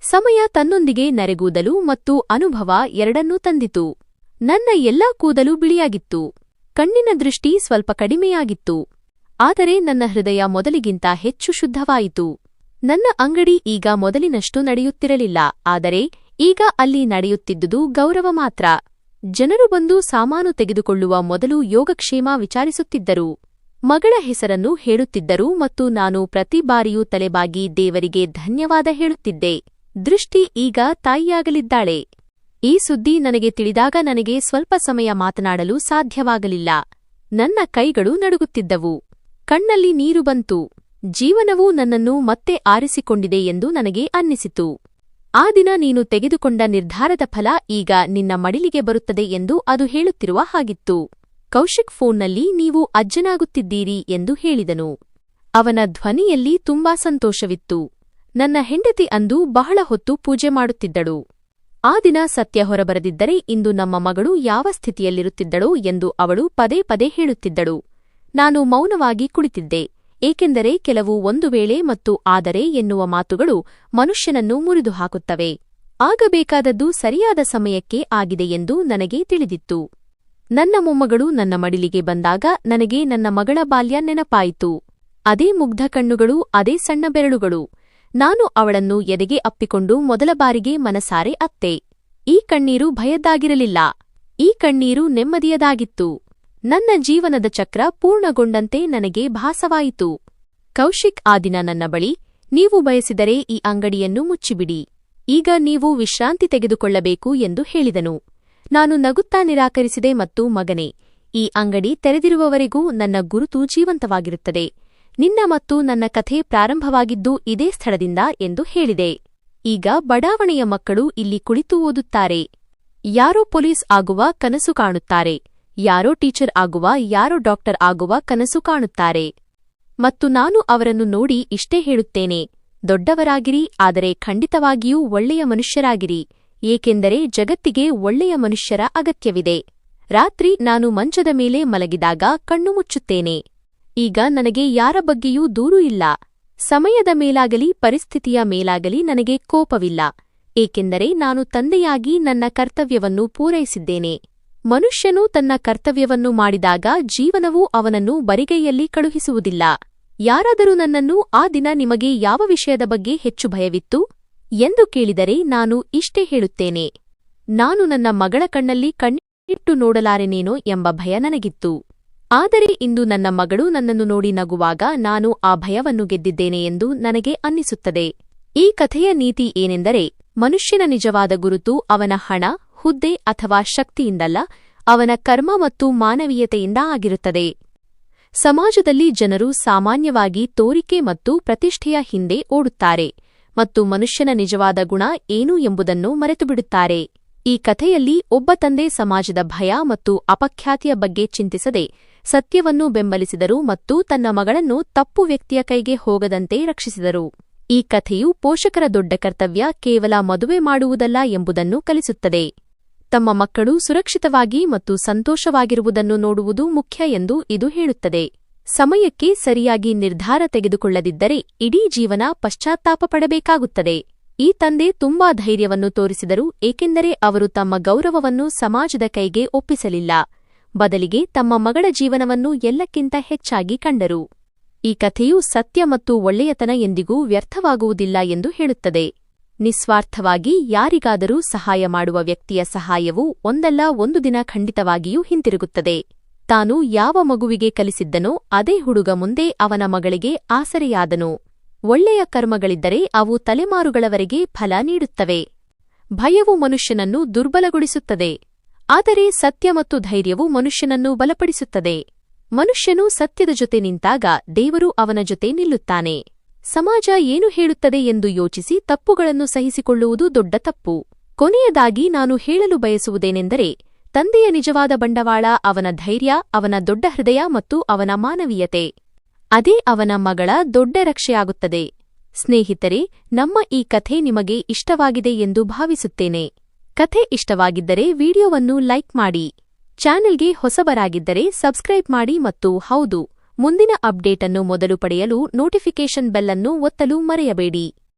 ಸಮಯ ತನ್ನೊಂದಿಗೆ ನರೆಗೂದಲು ಮತ್ತು ಅನುಭವ ಎರಡನ್ನೂ ತಂದಿತು. ನನ್ನ ಎಲ್ಲಾ ಕೂದಲು ಬಿಳಿಯಾಗಿತ್ತು, ಕಣ್ಣಿನ ದೃಷ್ಟಿ ಸ್ವಲ್ಪ ಕಡಿಮೆಯಾಗಿತ್ತು, ಆದರೆ ನನ್ನ ಹೃದಯ ಮೊದಲಿಗಿಂತ ಹೆಚ್ಚು ಶುದ್ಧವಾಯಿತು. ನನ್ನ ಅಂಗಡಿ ಈಗ ಮೊದಲಿನಷ್ಟು ನಡೆಯುತ್ತಿರಲಿಲ್ಲ, ಆದರೆ ಈಗ ಅಲ್ಲಿ ನಡೆಯುತ್ತಿದ್ದುದು ಗೌರವ ಮಾತ್ರ. ಜನರು ಬಂದು ಸಾಮಾನು ತೆಗೆದುಕೊಳ್ಳುವ ಮೊದಲು ಯೋಗಕ್ಷೇಮ ವಿಚಾರಿಸುತ್ತಿದ್ದರು, ಮಗಳ ಹೆಸರನ್ನು ಹೇಳುತ್ತಿದ್ದರು ಮತ್ತು ನಾನು ಪ್ರತಿ ಬಾರಿಯೂ ತಲೆಬಾಗಿ ದೇವರಿಗೆ ಧನ್ಯವಾದ ಹೇಳುತ್ತಿದ್ದೆ. ದೃಷ್ಟಿ ಈಗ ತಾಯಿಯಾಗಲಿದ್ದಾಳೆ. ಈ ಸುದ್ದಿ ನನಗೆ ತಿಳಿದಾಗ ನನಗೆ ಸ್ವಲ್ಪ ಸಮಯ ಮಾತನಾಡಲು ಸಾಧ್ಯವಾಗಲಿಲ್ಲ. ನನ್ನ ಕೈಗಳು ನಡುಗುತ್ತಿದ್ದವು, ಕಣ್ಣಲ್ಲಿ ನೀರು ಬಂತು. ಜೀವನವು ನನ್ನನ್ನು ಮತ್ತೆ ಆರಿಸಿಕೊಂಡಿದೆ ಎಂದು ನನಗೆ ಅನ್ನಿಸಿತು. ಆ ದಿನ ನೀನು ತೆಗೆದುಕೊಂಡ ನಿರ್ಧಾರದ ಫಲ ಈಗ ನಿನ್ನ ಮಡಿಲಿಗೆ ಬರುತ್ತದೆ ಎಂದು ಅದು ಹೇಳುತ್ತಿರುವ ಹಾಗಿತ್ತು. ಕೌಶಿಕ್ ಫೋನ್ನಲ್ಲಿ ನೀವು ಅಜ್ಜನಾಗುತ್ತಿದ್ದೀರಿ ಎಂದು ಹೇಳಿದನು. ಅವನ ಧ್ವನಿಯಲ್ಲಿ ತುಂಬಾ ಸಂತೋಷವಿತ್ತು. ನನ್ನ ಹೆಂಡತಿ ಅಂದು ಬಹಳ ಹೊತ್ತು ಪೂಜೆ ಮಾಡುತ್ತಿದ್ದಳು. ಆ ದಿನ ಸತ್ಯ ಹೊರಬರದಿದ್ದರೆ ಇಂದು ನಮ್ಮ ಮಗಳು ಯಾವ ಸ್ಥಿತಿಯಲ್ಲಿರುತ್ತಿದ್ದಳೋ ಎಂದು ಅವಳು ಪದೇ ಪದೇ ಹೇಳುತ್ತಿದ್ದಳು. ನಾನು ಮೌನವಾಗಿ ಕುಳಿತಿದ್ದೆ, ಏಕೆಂದರೆ ಕೆಲವು ಒಂದು ವೇಳೆ ಮತ್ತು ಆದರೆ ಎನ್ನುವ ಮಾತುಗಳು ಮನುಷ್ಯನನ್ನು ಮುರಿದು ಹಾಕುತ್ತವೆ. ಆಗಬೇಕಾದದ್ದು ಸರಿಯಾದ ಸಮಯಕ್ಕೆ ಆಗಿದೆ ಎಂದು ನನಗೆ ತಿಳಿದಿತ್ತು. ನನ್ನ ಮೊಮ್ಮಗಳು ನನ್ನ ಮಡಿಲಿಗೆ ಬಂದಾಗ ನನಗೆ ನನ್ನ ಮಗಳ ಬಾಲ್ಯ ನೆನಪಾಯಿತು. ಅದೇ ಮುಗ್ಧ ಕಣ್ಣುಗಳು, ಅದೇ ಸಣ್ಣ ಬೆರಳುಗಳು. ನಾನು ಅವಳನ್ನು ಎದೆಗೆ ಅಪ್ಪಿಕೊಂಡು ಮೊದಲ ಬಾರಿಗೆ ಮನಸಾರೆ ಅತ್ತೆ. ಈ ಕಣ್ಣೀರು ಭಯದ್ದಾಗಿರಲಿಲ್ಲ, ಈ ಕಣ್ಣೀರು ನೆಮ್ಮದಿಯದಾಗಿತ್ತು. ನನ್ನ ಜೀವನದ ಚಕ್ರ ಪೂರ್ಣಗೊಂಡಂತೆ ನನಗೆ ಭಾಸವಾಯಿತು. ಕೌಶಿಕ್ ಆ ದಿನ ನನ್ನ ಬಳಿ, ನೀವು ಬಯಸಿದರೆ ಈ ಅಂಗಡಿಯನ್ನು ಮುಚ್ಚಿಬಿಡಿ, ಈಗ ನೀವು ವಿಶ್ರಾಂತಿ ತೆಗೆದುಕೊಳ್ಳಬೇಕು ಎಂದು ಹೇಳಿದನು. ನಾನು ನಗುತ್ತಾ ನಿರಾಕರಿಸಿದೆ ಮತ್ತು ಮಗನೇ, ಈ ಅಂಗಡಿ ತೆರೆದಿರುವವರೆಗೂ ನನ್ನ ಗುರುತು ಜೀವಂತವಾಗಿರುತ್ತದೆ. ನಿನ್ನ ಮತ್ತು ನನ್ನ ಕಥೆ ಪ್ರಾರಂಭವಾಗಿದ್ದು ಇದೇ ಸ್ಥಳದಿಂದ ಎಂದು ಹೇಳಿದೆ. ಈಗ ಬಡಾವಣೆಯ ಮಕ್ಕಳು ಇಲ್ಲಿ ಕುಳಿತು ಓದುತ್ತಾರೆ. ಯಾರೋ ಪೊಲೀಸ್ ಆಗುವ ಕನಸು ಕಾಣುತ್ತಾರೆ, ಯಾರೋ ಟೀಚರ್ ಆಗುವ, ಯಾರೋ ಡಾಕ್ಟರ್ ಆಗುವ ಕನಸು ಕಾಣುತ್ತಾರೆ. ಮತ್ತು ನಾನು ಅವರನ್ನು ನೋಡಿ ಇಷ್ಟೇ ಹೇಳುತ್ತೇನೆ, ದೊಡ್ಡವರಾಗಿರಿ, ಆದರೆ ಖಂಡಿತವಾಗಿಯೂ ಒಳ್ಳೆಯ ಮನುಷ್ಯರಾಗಿರಿ, ಏಕೆಂದರೆ ಜಗತ್ತಿಗೆ ಒಳ್ಳೆಯ ಮನುಷ್ಯರ ಅಗತ್ಯವಿದೆ. ರಾತ್ರಿ ನಾನು ಮಂಚದ ಮೇಲೆ ಮಲಗಿದಾಗ ಕಣ್ಣು ಮುಚ್ಚುತ್ತೇನೆ. ಈಗ ನನಗೆ ಯಾರ ಬಗ್ಗೆಯೂ ದೂರು ಇಲ್ಲ. ಸಮಯದ ಮೇಲಾಗಲಿ ಪರಿಸ್ಥಿತಿಯ ಮೇಲಾಗಲಿ ನನಗೆ ಕೋಪವಿಲ್ಲ, ಏಕೆಂದರೆ ನಾನು ತಂದೆಯಾಗಿ ನನ್ನ ಕರ್ತವ್ಯವನ್ನು ಪೂರೈಸಿದ್ದೇನೆ. ಮನುಷ್ಯನು ತನ್ನ ಕರ್ತವ್ಯವನ್ನು ಮಾಡಿದಾಗ ಜೀವನವು ಅವನನ್ನು ಬರಿಗೈಯಲ್ಲಿ ಕಳುಹಿಸುವುದಿಲ್ಲ. ಯಾರಾದರೂ ನನ್ನನ್ನು ಆ ದಿನ ನಿಮಗೆ ಯಾವ ವಿಷಯದ ಬಗ್ಗೆ ಹೆಚ್ಚು ಭಯವಿತ್ತು ಎಂದು ಕೇಳಿದರೆ ನಾನು ಇಷ್ಟೇ ಹೇಳುತ್ತೇನೆ, ನಾನು ನನ್ನ ಮಗಳ ಕಣ್ಣಲ್ಲಿ ಕಣ್ಣಿಟ್ಟು ನೋಡಲಾರೆನೇನೋ ಎಂಬ ಭಯ ನನಗಿತ್ತು. ಆದರೆ ಇಂದು ನನ್ನ ಮಗಳು ನನ್ನನ್ನು ನೋಡಿ ನಗುವಾಗ ನಾನು ಆ ಭಯವನ್ನು ಗೆದ್ದಿದ್ದೇನೆ ಎಂದು ನನಗೆ ಅನ್ನಿಸುತ್ತದೆ. ಈ ಕಥೆಯ ನೀತಿ ಏನೆಂದರೆ, ಮನುಷ್ಯನ ನಿಜವಾದ ಗುರುತು ಅವನ ಹಣ, ಹುದ್ದೆ ಅಥವಾ ಶಕ್ತಿಯಿಂದಲ್ಲ, ಅವನ ಕರ್ಮ ಮತ್ತು ಮಾನವೀಯತೆಯಿಂದ ಆಗಿರುತ್ತದೆ. ಸಮಾಜದಲ್ಲಿ ಜನರು ಸಾಮಾನ್ಯವಾಗಿ ತೋರಿಕೆ ಮತ್ತು ಪ್ರತಿಷ್ಠೆಯ ಹಿಂದೆ ಓಡುತ್ತಾರೆ ಮತ್ತು ಮನುಷ್ಯನ ನಿಜವಾದ ಗುಣ ಏನು ಎಂಬುದನ್ನು ಮರೆತುಬಿಡುತ್ತಾರೆ. ಈ ಕಥೆಯಲ್ಲಿ ಒಬ್ಬ ತಂದೆ ಸಮಾಜದ ಭಯ ಮತ್ತು ಅಪಖ್ಯಾತಿಯ ಬಗ್ಗೆ ಚಿಂತಿಸದೆ ಸತ್ಯವನ್ನು ಬೆಂಬಲಿಸಿದರು ಮತ್ತು ತನ್ನ ಮಗಳನ್ನು ತಪ್ಪು ವ್ಯಕ್ತಿಯ ಕೈಗೆ ಹೋಗದಂತೆ ರಕ್ಷಿಸಿದರು. ಈ ಕಥೆಯು ಪೋಷಕರ ದೊಡ್ಡ ಕರ್ತವ್ಯ ಕೇವಲ ಮದುವೆ ಮಾಡುವುದಲ್ಲ ಎಂಬುದನ್ನು ಕಲಿಸುತ್ತದೆ. ತಮ್ಮ ಮಕ್ಕಳು ಸುರಕ್ಷಿತವಾಗಿ ಮತ್ತು ಸಂತೋಷವಾಗಿರುವುದನ್ನು ನೋಡುವುದು ಮುಖ್ಯ ಎಂದು ಇದು ಹೇಳುತ್ತದೆ. ಸಮಯಕ್ಕೆ ಸರಿಯಾಗಿ ನಿರ್ಧಾರ ತೆಗೆದುಕೊಳ್ಳದಿದ್ದರೆ ಇಡೀ ಜೀವನ ಪಶ್ಚಾತ್ತಾಪ ಪಡಬೇಕಾಗುತ್ತದೆ. ಈ ತಂದೆ ತುಂಬಾ ಧೈರ್ಯವನ್ನು ತೋರಿಸಿದರು, ಏಕೆಂದರೆ ಅವರು ತಮ್ಮ ಗೌರವವನ್ನು ಸಮಾಜದ ಕೈಗೆ ಒಪ್ಪಿಸಲಿಲ್ಲ, ಬದಲಿಗೆ ತಮ್ಮ ಮಗಳ ಜೀವನವನ್ನು ಎಲ್ಲಕ್ಕಿಂತ ಹೆಚ್ಚಾಗಿ ಕಂಡರು. ಈ ಕಥೆಯು ಸತ್ಯ ಮತ್ತು ಒಳ್ಳೆಯತನ ಎಂದಿಗೂ ವ್ಯರ್ಥವಾಗುವುದಿಲ್ಲ ಎಂದು ಹೇಳುತ್ತದೆ. ನಿಸ್ವಾರ್ಥವಾಗಿ ಯಾರಿಗಾದರೂ ಸಹಾಯ ಮಾಡುವ ವ್ಯಕ್ತಿಯ ಸಹಾಯವು ಒಂದಲ್ಲ ಒಂದು ದಿನ ಖಂಡಿತವಾಗಿಯೂ ಹಿಂತಿರುಗುತ್ತದೆ. ತಾನು ಯಾವ ಮಗುವಿಗೆ ಕಲಿಸಿದ್ದನೋ ಅದೇ ಹುಡುಗ ಮುಂದೆ ಅವನ ಮಗಳಿಗೆ ಆಸರೆಯಾದನು. ಒಳ್ಳೆಯ ಕರ್ಮಗಳಿದ್ದರೆ ಅವು ತಲೆಮಾರುಗಳವರೆಗೆ ಫಲ ನೀಡುತ್ತವೆ. ಭಯವು ಮನುಷ್ಯನನ್ನು ದುರ್ಬಲಗೊಳಿಸುತ್ತದೆ, ಆದರೆ ಸತ್ಯ ಮತ್ತು ಧೈರ್ಯವು ಮನುಷ್ಯನನ್ನು ಬಲಪಡಿಸುತ್ತದೆ. ಮನುಷ್ಯನು ಸತ್ಯದ ಜೊತೆ ನಿಂತಾಗ ದೇವರು ಅವನ ಜೊತೆ ನಿಲ್ಲುತ್ತಾನೆ. ಸಮಾಜ ಏನು ಹೇಳುತ್ತದೆ ಎಂದು ಯೋಚಿಸಿ ತಪ್ಪುಗಳನ್ನು ಸಹಿಸಿಕೊಳ್ಳುವುದು ದೊಡ್ಡ ತಪ್ಪು. ಕೊನೆಯದಾಗಿ ನಾನು ಹೇಳಲು ಬಯಸುವುದೇನೆಂದರೆ, ತಂದೆಯ ನಿಜವಾದ ಬಂಡವಾಳ ಅವನ ಧೈರ್ಯ, ಅವನ ದೊಡ್ಡ ಹೃದಯ ಮತ್ತು ಅವನ ಮಾನವೀಯತೆ. ಅದೇ ಅವನ ಮಗಳ ದೊಡ್ಡ ರಕ್ಷೆಯಾಗುತ್ತದೆ. ಸ್ನೇಹಿತರೆ, ನಮ್ಮ ಈ ಕಥೆ ನಿಮಗೆ ಇಷ್ಟವಾಗಿದೆ ಎಂದು ಭಾವಿಸುತ್ತೇನೆ. ಕಥೆ ಇಷ್ಟವಾಗಿದ್ದರೆ ವಿಡಿಯೋವನ್ನು ಲೈಕ್ ಮಾಡಿ, ಚಾನೆಲ್ಗೆ ಹೊಸಬರಾಗಿದ್ದರೆ ಸಬ್ಸ್ಕ್ರೈಬ್ ಮಾಡಿ ಮತ್ತು ಹೌದು, ಮುಂದಿನ ಅಪ್ಡೇಟ್ ಅನ್ನು ಮೊದಲು ಪಡೆಯಲು ನೋಟಿಫಿಕೇಷನ್ ಬೆಲ್ ಅನ್ನು ಒತ್ತಲು ಮರೆಯಬೇಡಿ.